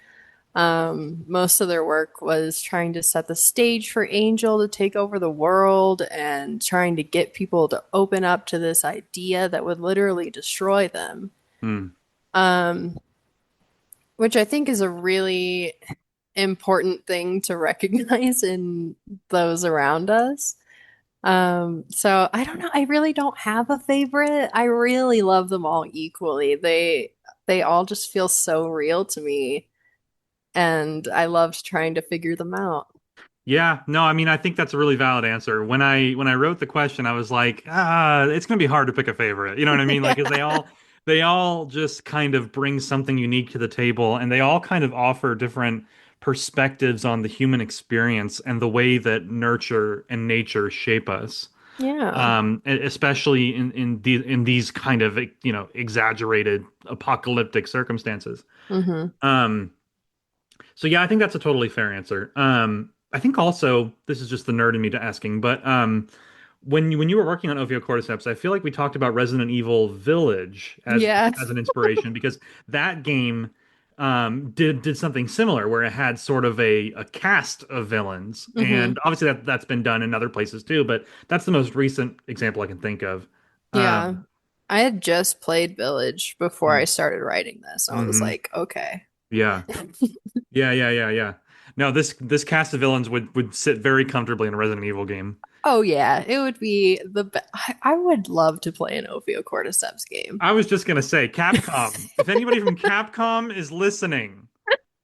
Most of their work was trying to set the stage for Angel to take over the world and trying to get people to open up to this idea that would literally destroy them. Hmm. Um, which I think is a really important thing to recognize in those around us. So I don't know. I really don't have a favorite. I really love them all equally. They all just feel so real to me, and I loved trying to figure them out. Yeah, no, I mean, I think that's a really valid answer. When I wrote the question, I was like, it's gonna be hard to pick a favorite. You know what I mean? Like, 'cause they all just kind of bring something unique to the table, and they all kind of offer different perspectives on the human experience and the way that nurture and nature shape us. Yeah. Especially in these kind of exaggerated apocalyptic circumstances. Hmm. Um, so yeah, I think that's a totally fair answer. I think also this is just the nerd in me to asking, but when you were working on Ophiocordyceps, I feel like we talked about Resident Evil Village Yeah. as an inspiration because that game did something similar where it had sort of a cast of villains, Hmm. and obviously that's been done in other places too, but that's the most recent example I can think of. Yeah. Um, I had just played Village before I mm, started writing this. I was mhm. like, okay. Yeah. Yeah, yeah, yeah, yeah. No, this cast of villains would sit very comfortably in a Resident Evil game. Oh yeah, it would be the best. I would love to play an Ophiocordyceps game. I was just gonna say, Capcom. If anybody from Capcom is listening,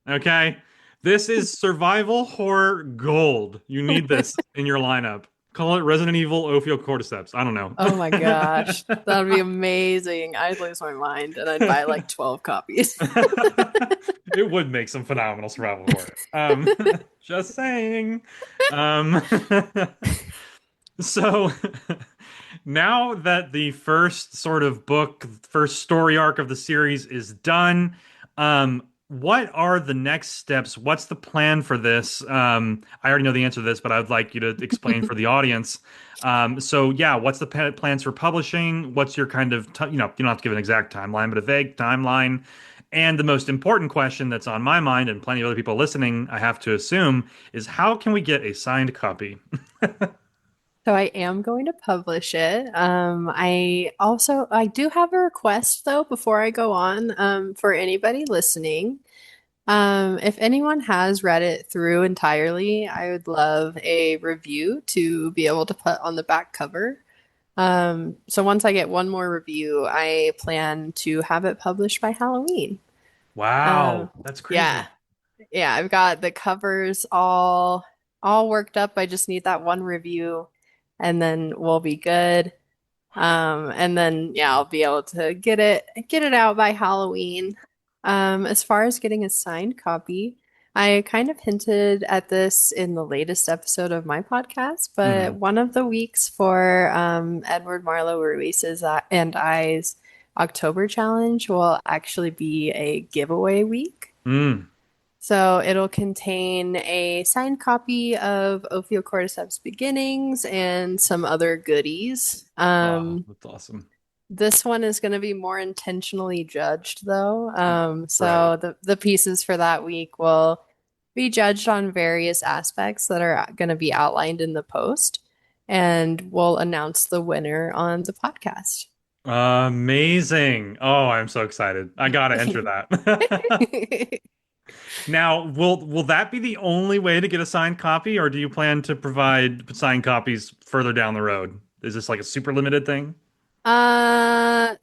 okay, this is survival horror gold. You need this in your lineup. Call it Resident Evil Ophiocordyceps. I don't know. Oh my gosh, that would be amazing. I'd lose my mind and I'd buy like 12 copies. It would make some phenomenal survival horror. Just saying. Um, so now that the first sort of book, first story arc of the series is done, what are the next steps? What's the plan for this? I already know the answer to this, but I'd like you to explain for the audience. So yeah, what's the plans for publishing? What's your kind of, you don't have to give an exact timeline, but a vague timeline. And the most important question that's on my mind and plenty of other people listening, I have to assume, is how can we get a signed copy? So I am going to publish it. I do have a request though before I go on for anybody listening. If anyone has read it through entirely, I would love a review to be able to put on the back cover. So once I get one more review, I plan to have it published by Halloween. Uh, Wow, that's yeah, crazy. yeah, I've got the covers all worked up. I just need that one review, and then we'll be good. And then yeah, I'll be able to get it out by Halloween. As far as getting a signed copy, I kind of hinted at this in the latest episode of my podcast, but Hmm. one of the weeks for Edward Marlowe Ruiz's and I's October challenge will actually be a giveaway week. Mm. So it'll contain a signed copy of Ophiocordyceps Beginnings and some other goodies. Oh, that's awesome. This one is going to be more intentionally judged, though. Right. So the pieces for that week will be judged on various aspects that are going to be outlined in the post, and we'll announce the winner on the podcast. Amazing. Oh, I'm so excited. I gotta enter that. Now, will that be the only way to get a signed copy, or do you plan to provide signed copies further down the road? Is this like a super limited thing?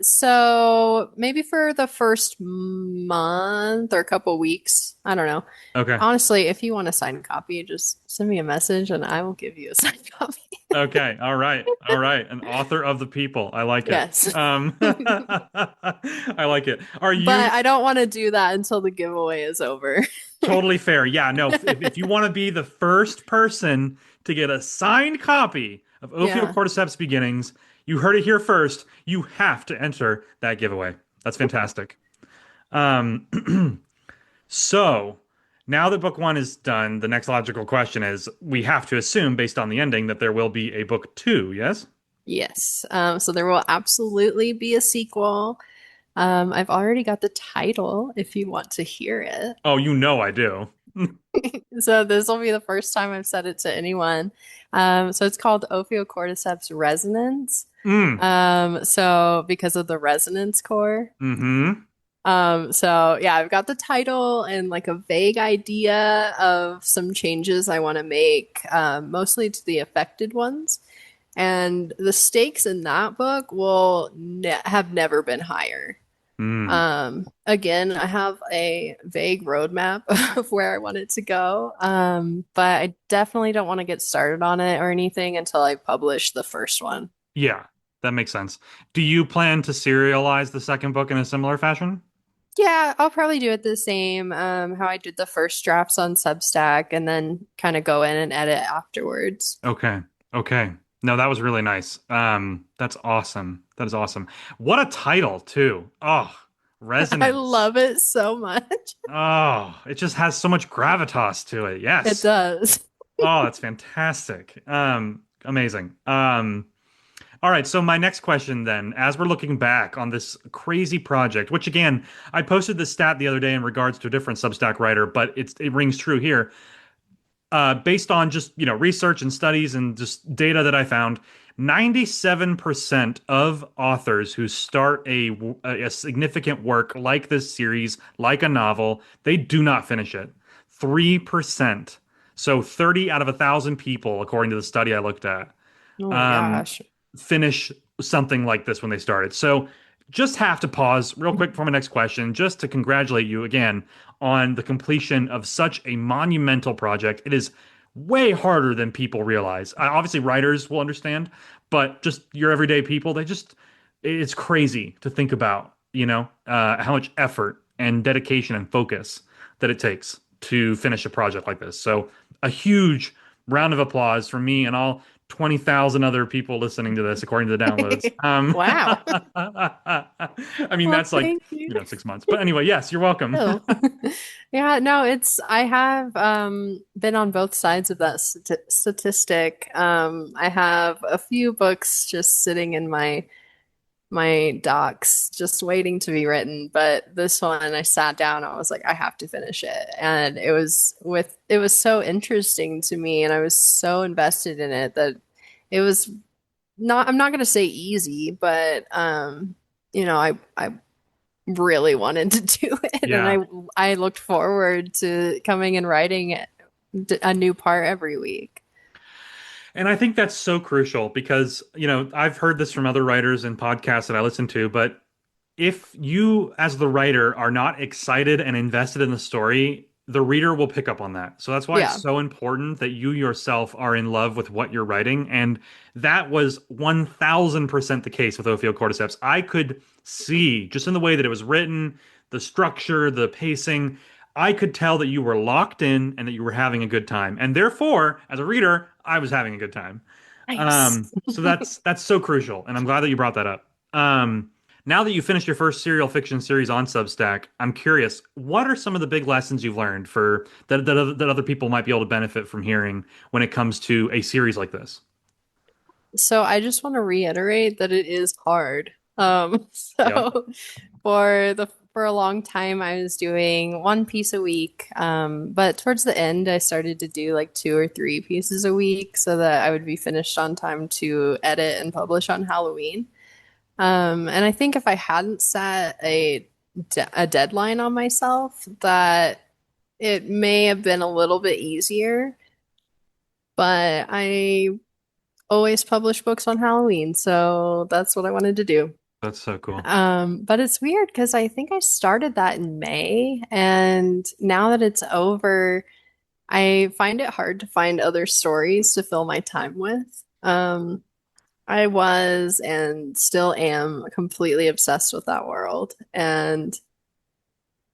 So maybe for the first month or a couple weeks, I don't know. Okay. Honestly, if you want a signed copy, just send me a message and I will give you a signed copy. Okay. All right. All right. An author of the people. I like it. Yes. I like it. Are you But I don't want to do that until the giveaway is over. totally fair? Yeah. No. If you want to be the first person to get a signed copy of Yeah. Ophiocordyceps Beginnings, you heard it here first. You have to enter that giveaway. That's fantastic. Um, so now that book one is done, the next logical question is we have to assume, based on the ending, that there will be a book two, yes? Yes. So there will absolutely be a sequel. I've already got the title if you want to hear it. Oh, you know I do. So this will be the first time I've said it to anyone. So it's called Ophiocordyceps resonance. Mm. So because of the resonance core. Mm-hmm. So yeah, I've got the title and like a vague idea of some changes I want to make, mostly to the affected ones. And the stakes in that book will have never been higher. Mm. Again, I have a vague roadmap of where I want it to go. But I definitely don't want to get started on it or anything until I publish the first one. Yeah, that makes sense. Do you plan to serialize the second book in a similar fashion? Yeah, I'll probably do it the same, how I did the first drafts on Substack and then kind of go in and edit afterwards. Okay. Okay. No, that was really nice. That's awesome. That is awesome. What a title, too. Oh, I Resonance. love it so much. Oh, it just has so much gravitas to it. It Yes. does. Oh, that's fantastic. Amazing. All right, so my next question then, as we're looking back on this crazy project, which again, I posted this stat the other day in regards to a different Substack writer, but it rings true here. Based on just, research and studies and just data that I found, 97% of authors who start a significant work like this series, like a novel, they do not finish it. 3%. So 30 out of 1,000 people, according to the study I looked at, Oh my um, gosh. finish something like this when they started. So just have to pause real quick for my next question, just to congratulate you again on the completion of such a monumental project. It is way harder than people realize. Obviously, writers will understand, but just your everyday people, it's crazy to think about, how much effort and dedication and focus that it takes to finish a project like this. So a huge round of applause from me and all 20,000 other people listening to this, according to the downloads. Wow. I mean, Well, that's like, thank you. 6 months. But anyway, yes, you're welcome. Oh. Yeah, no, I have been on both sides of that statistic. I have a few books just sitting in my docs just waiting to be written, but this one I sat down, I was like I have to finish it. And it was so interesting to me and I was so invested in it that it was not, I'm not going to say easy, but I really wanted to do it, and Yeah. I looked forward to coming and writing a new part every week. And I think that's so crucial because, I've heard this from other writers and podcasts that I listen to, but if you, as the writer, are not excited and invested in the story, the reader will pick up on that. So that's why Yeah. it's so important that you yourself are in love with what you're writing. And that was 1000% the case with Ophiocordyceps. I could see, just in the way that it was written, the structure, the pacing, I could tell that you were locked in and that you were having a good time. And therefore, as a reader, I was having a good time. Nice. So that's so crucial, and I'm glad that you brought that up. Now that you finished your first serial fiction series on Substack, I'm curious, what are some of the big lessons you've learned for that other people might be able to benefit from hearing when it comes to a series like this? So I just want to reiterate that it is hard. Yep. So for a long time I was doing one piece a week. But towards the end I started to do like two or three pieces a week so that I would be finished on time to edit and publish on Halloween. And I think if I hadn't set a deadline on myself, that it may have been a little bit easier. But always publish books on Halloween, so that's what I wanted to do. That's so cool. But it's weird because I think I started that in May, and now that it's over, I find it hard to find other stories to fill my time with. I was and still am completely obsessed with that world. And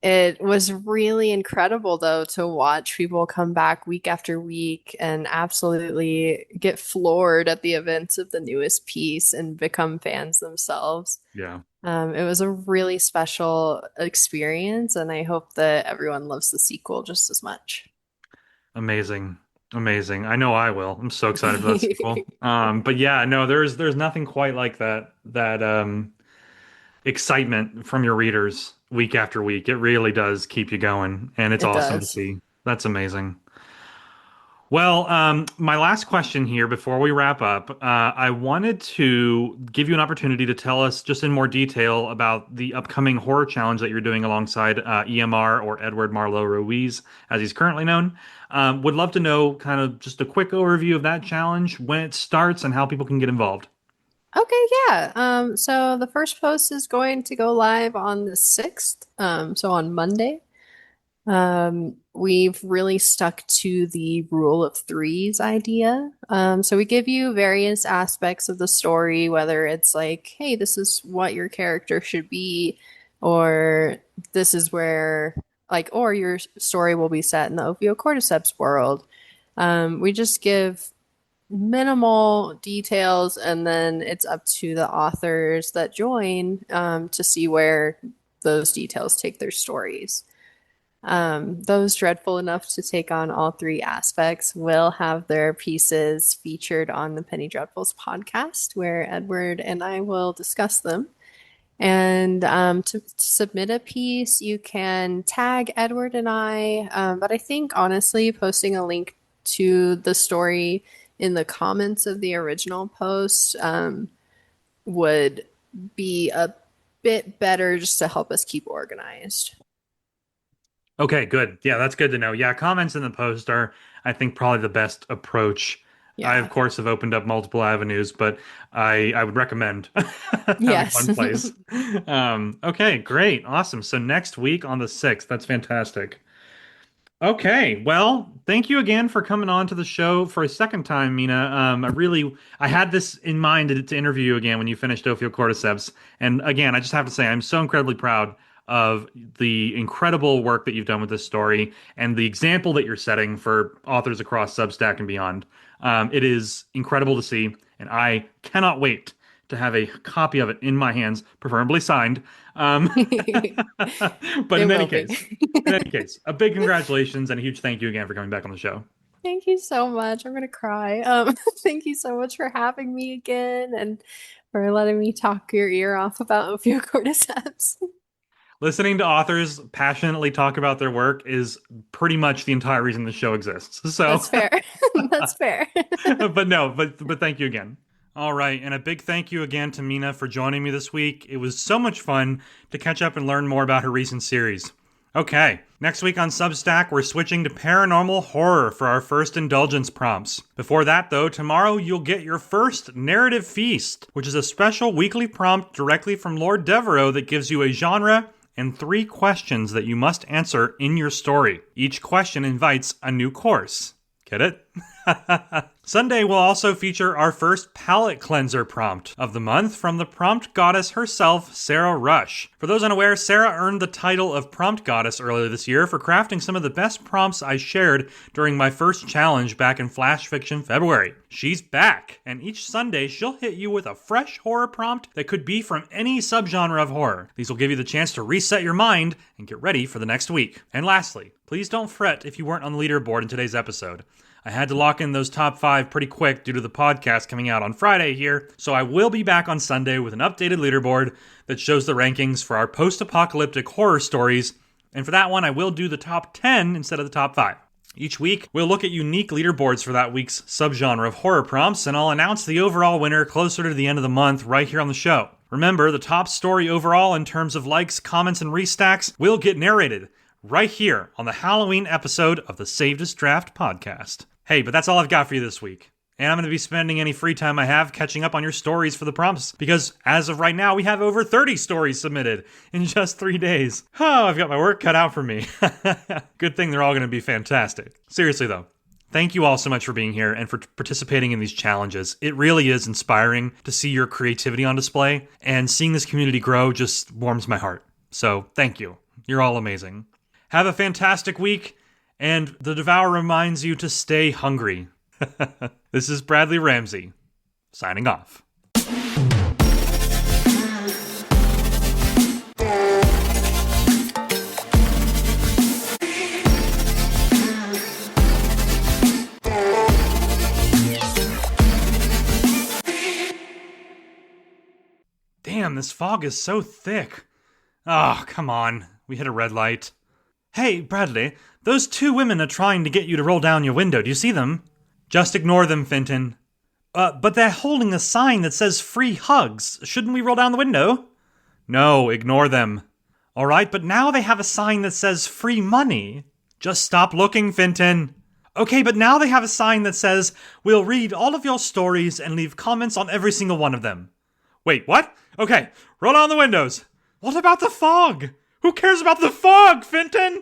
it was really incredible, though, to watch people come back week after week and absolutely get floored at the events of the newest piece and become fans themselves. Yeah. It was a really special experience, and I hope that everyone loves the sequel just as much. Amazing. Amazing. I know I will. I'm so excited for that sequel. But yeah, no, there's nothing quite like that excitement from your readers week after week. It really does keep you going, and it's It awesome to does. see. That's amazing. Well, my last question here before we wrap up, I wanted to give you an opportunity to tell us just in more detail about the upcoming horror challenge that you're doing alongside EMR, or Edward Marlowe Ruiz, as he's currently known. Would love to know kind of just a quick overview of that challenge, when it starts, and how people can get involved. Okay, yeah. So the first post is going to go live on the 6th, so on Monday. We've really stuck to the rule of threes idea. So we give you various aspects of the story, whether it's like, hey, this is what your character should be, or this is where, like, or your story will be set in the Ophiocordyceps world. We just give minimal details, and then it's up to the authors that join to see where those details take their stories. Those dreadful enough to take on all three aspects will have their pieces featured on the Penny Dreadfuls podcast, where Edward and I will discuss them. And to submit a piece, you can tag Edward and I. But I think, honestly, posting a link to the story in the comments of the original post would be a bit better, just to help us keep organized. Okay, good. Yeah, that's good to know. Yeah, comments in the post are, I think, probably the best approach. I, of Yeah. course, have opened up multiple avenues, but I would recommend having Yes. one place. Okay, great. Awesome. So next week on the 6th, that's fantastic. Okay, well, thank you again for coming on to the show for a second time, Mina. I had this in mind to interview you again when you finished Ophiocordyceps. And again, I just have to say, I'm so incredibly proud of the incredible work that you've done with this story and the example that you're setting for authors across Substack and beyond. It is incredible to see, and I cannot wait to have a copy of it in my hands, preferably signed. But It in any will be. case, a big congratulations and a huge thank you again for coming back on the show. Thank you so much. I'm gonna cry. Thank you so much for having me again and for letting me talk your ear off about Ophiocordyceps. Listening to authors passionately talk about their work is pretty much the entire reason the show exists. So That's fair. That's fair. but thank you again. All right, and a big thank you again to Mina for joining me this week. It was so much fun to catch up and learn more about her recent series. Okay, next week on Substack, we're switching to paranormal horror for our first Indulgence prompts. Before that, though, tomorrow you'll get your first Narrative Feast, which is a special weekly prompt directly from Lord Devereaux that gives you a genre and 3 questions that you must answer in your story. Each question invites a new course. Get it? Sunday will also feature our first palate cleanser prompt of the month from the prompt goddess herself, Sarah Rush. For those unaware, Sarah earned the title of prompt goddess earlier this year for crafting some of the best prompts I shared during my first challenge back in Flash Fiction February. She's back, and each Sunday she'll hit you with a fresh horror prompt that could be from any subgenre of horror. These will give you the chance to reset your mind and get ready for the next week. And lastly, please don't fret if you weren't on the leaderboard in today's episode. I had to lock in those top 5 pretty quick due to the podcast coming out on Friday here, so I will be back on Sunday with an updated leaderboard that shows the rankings for our post-apocalyptic horror stories, and for that one I will do the top 10 instead of the top 5. Each week, we'll look at unique leaderboards for that week's subgenre of horror prompts, and I'll announce the overall winner closer to the end of the month right here on the show. Remember, the top story overall in terms of likes, comments, and restacks will get narrated right here on the Halloween episode of the Saved Us Draft podcast. Hey, but that's all I've got for you this week. And I'm going to be spending any free time I have catching up on your stories for the prompts, because as of right now, we have over 30 stories submitted in just 3 days. Oh, I've got my work cut out for me. Good thing they're all going to be fantastic. Seriously though, thank you all so much for being here and for participating in these challenges. It really is inspiring to see your creativity on display, and seeing this community grow just warms my heart. So thank you. You're all amazing. Have a fantastic week, and the Devour reminds you to stay hungry. This is Bradley Ramsey, signing off. Damn, this fog is so thick. Oh, come on. We hit a red light. Hey, Bradley, those 2 women are trying to get you to roll down your window. Do you see them? Just ignore them, Fenton. But they're holding a sign that says free hugs. Shouldn't we roll down the window? No, ignore them. All right, but now they have a sign that says free money. Just stop looking, Fenton. Okay, but now they have a sign that says, we'll read all of your stories and leave comments on every single one of them. Wait, what? Okay, roll down the windows. What about the fog? Who cares about the fog, Fenton?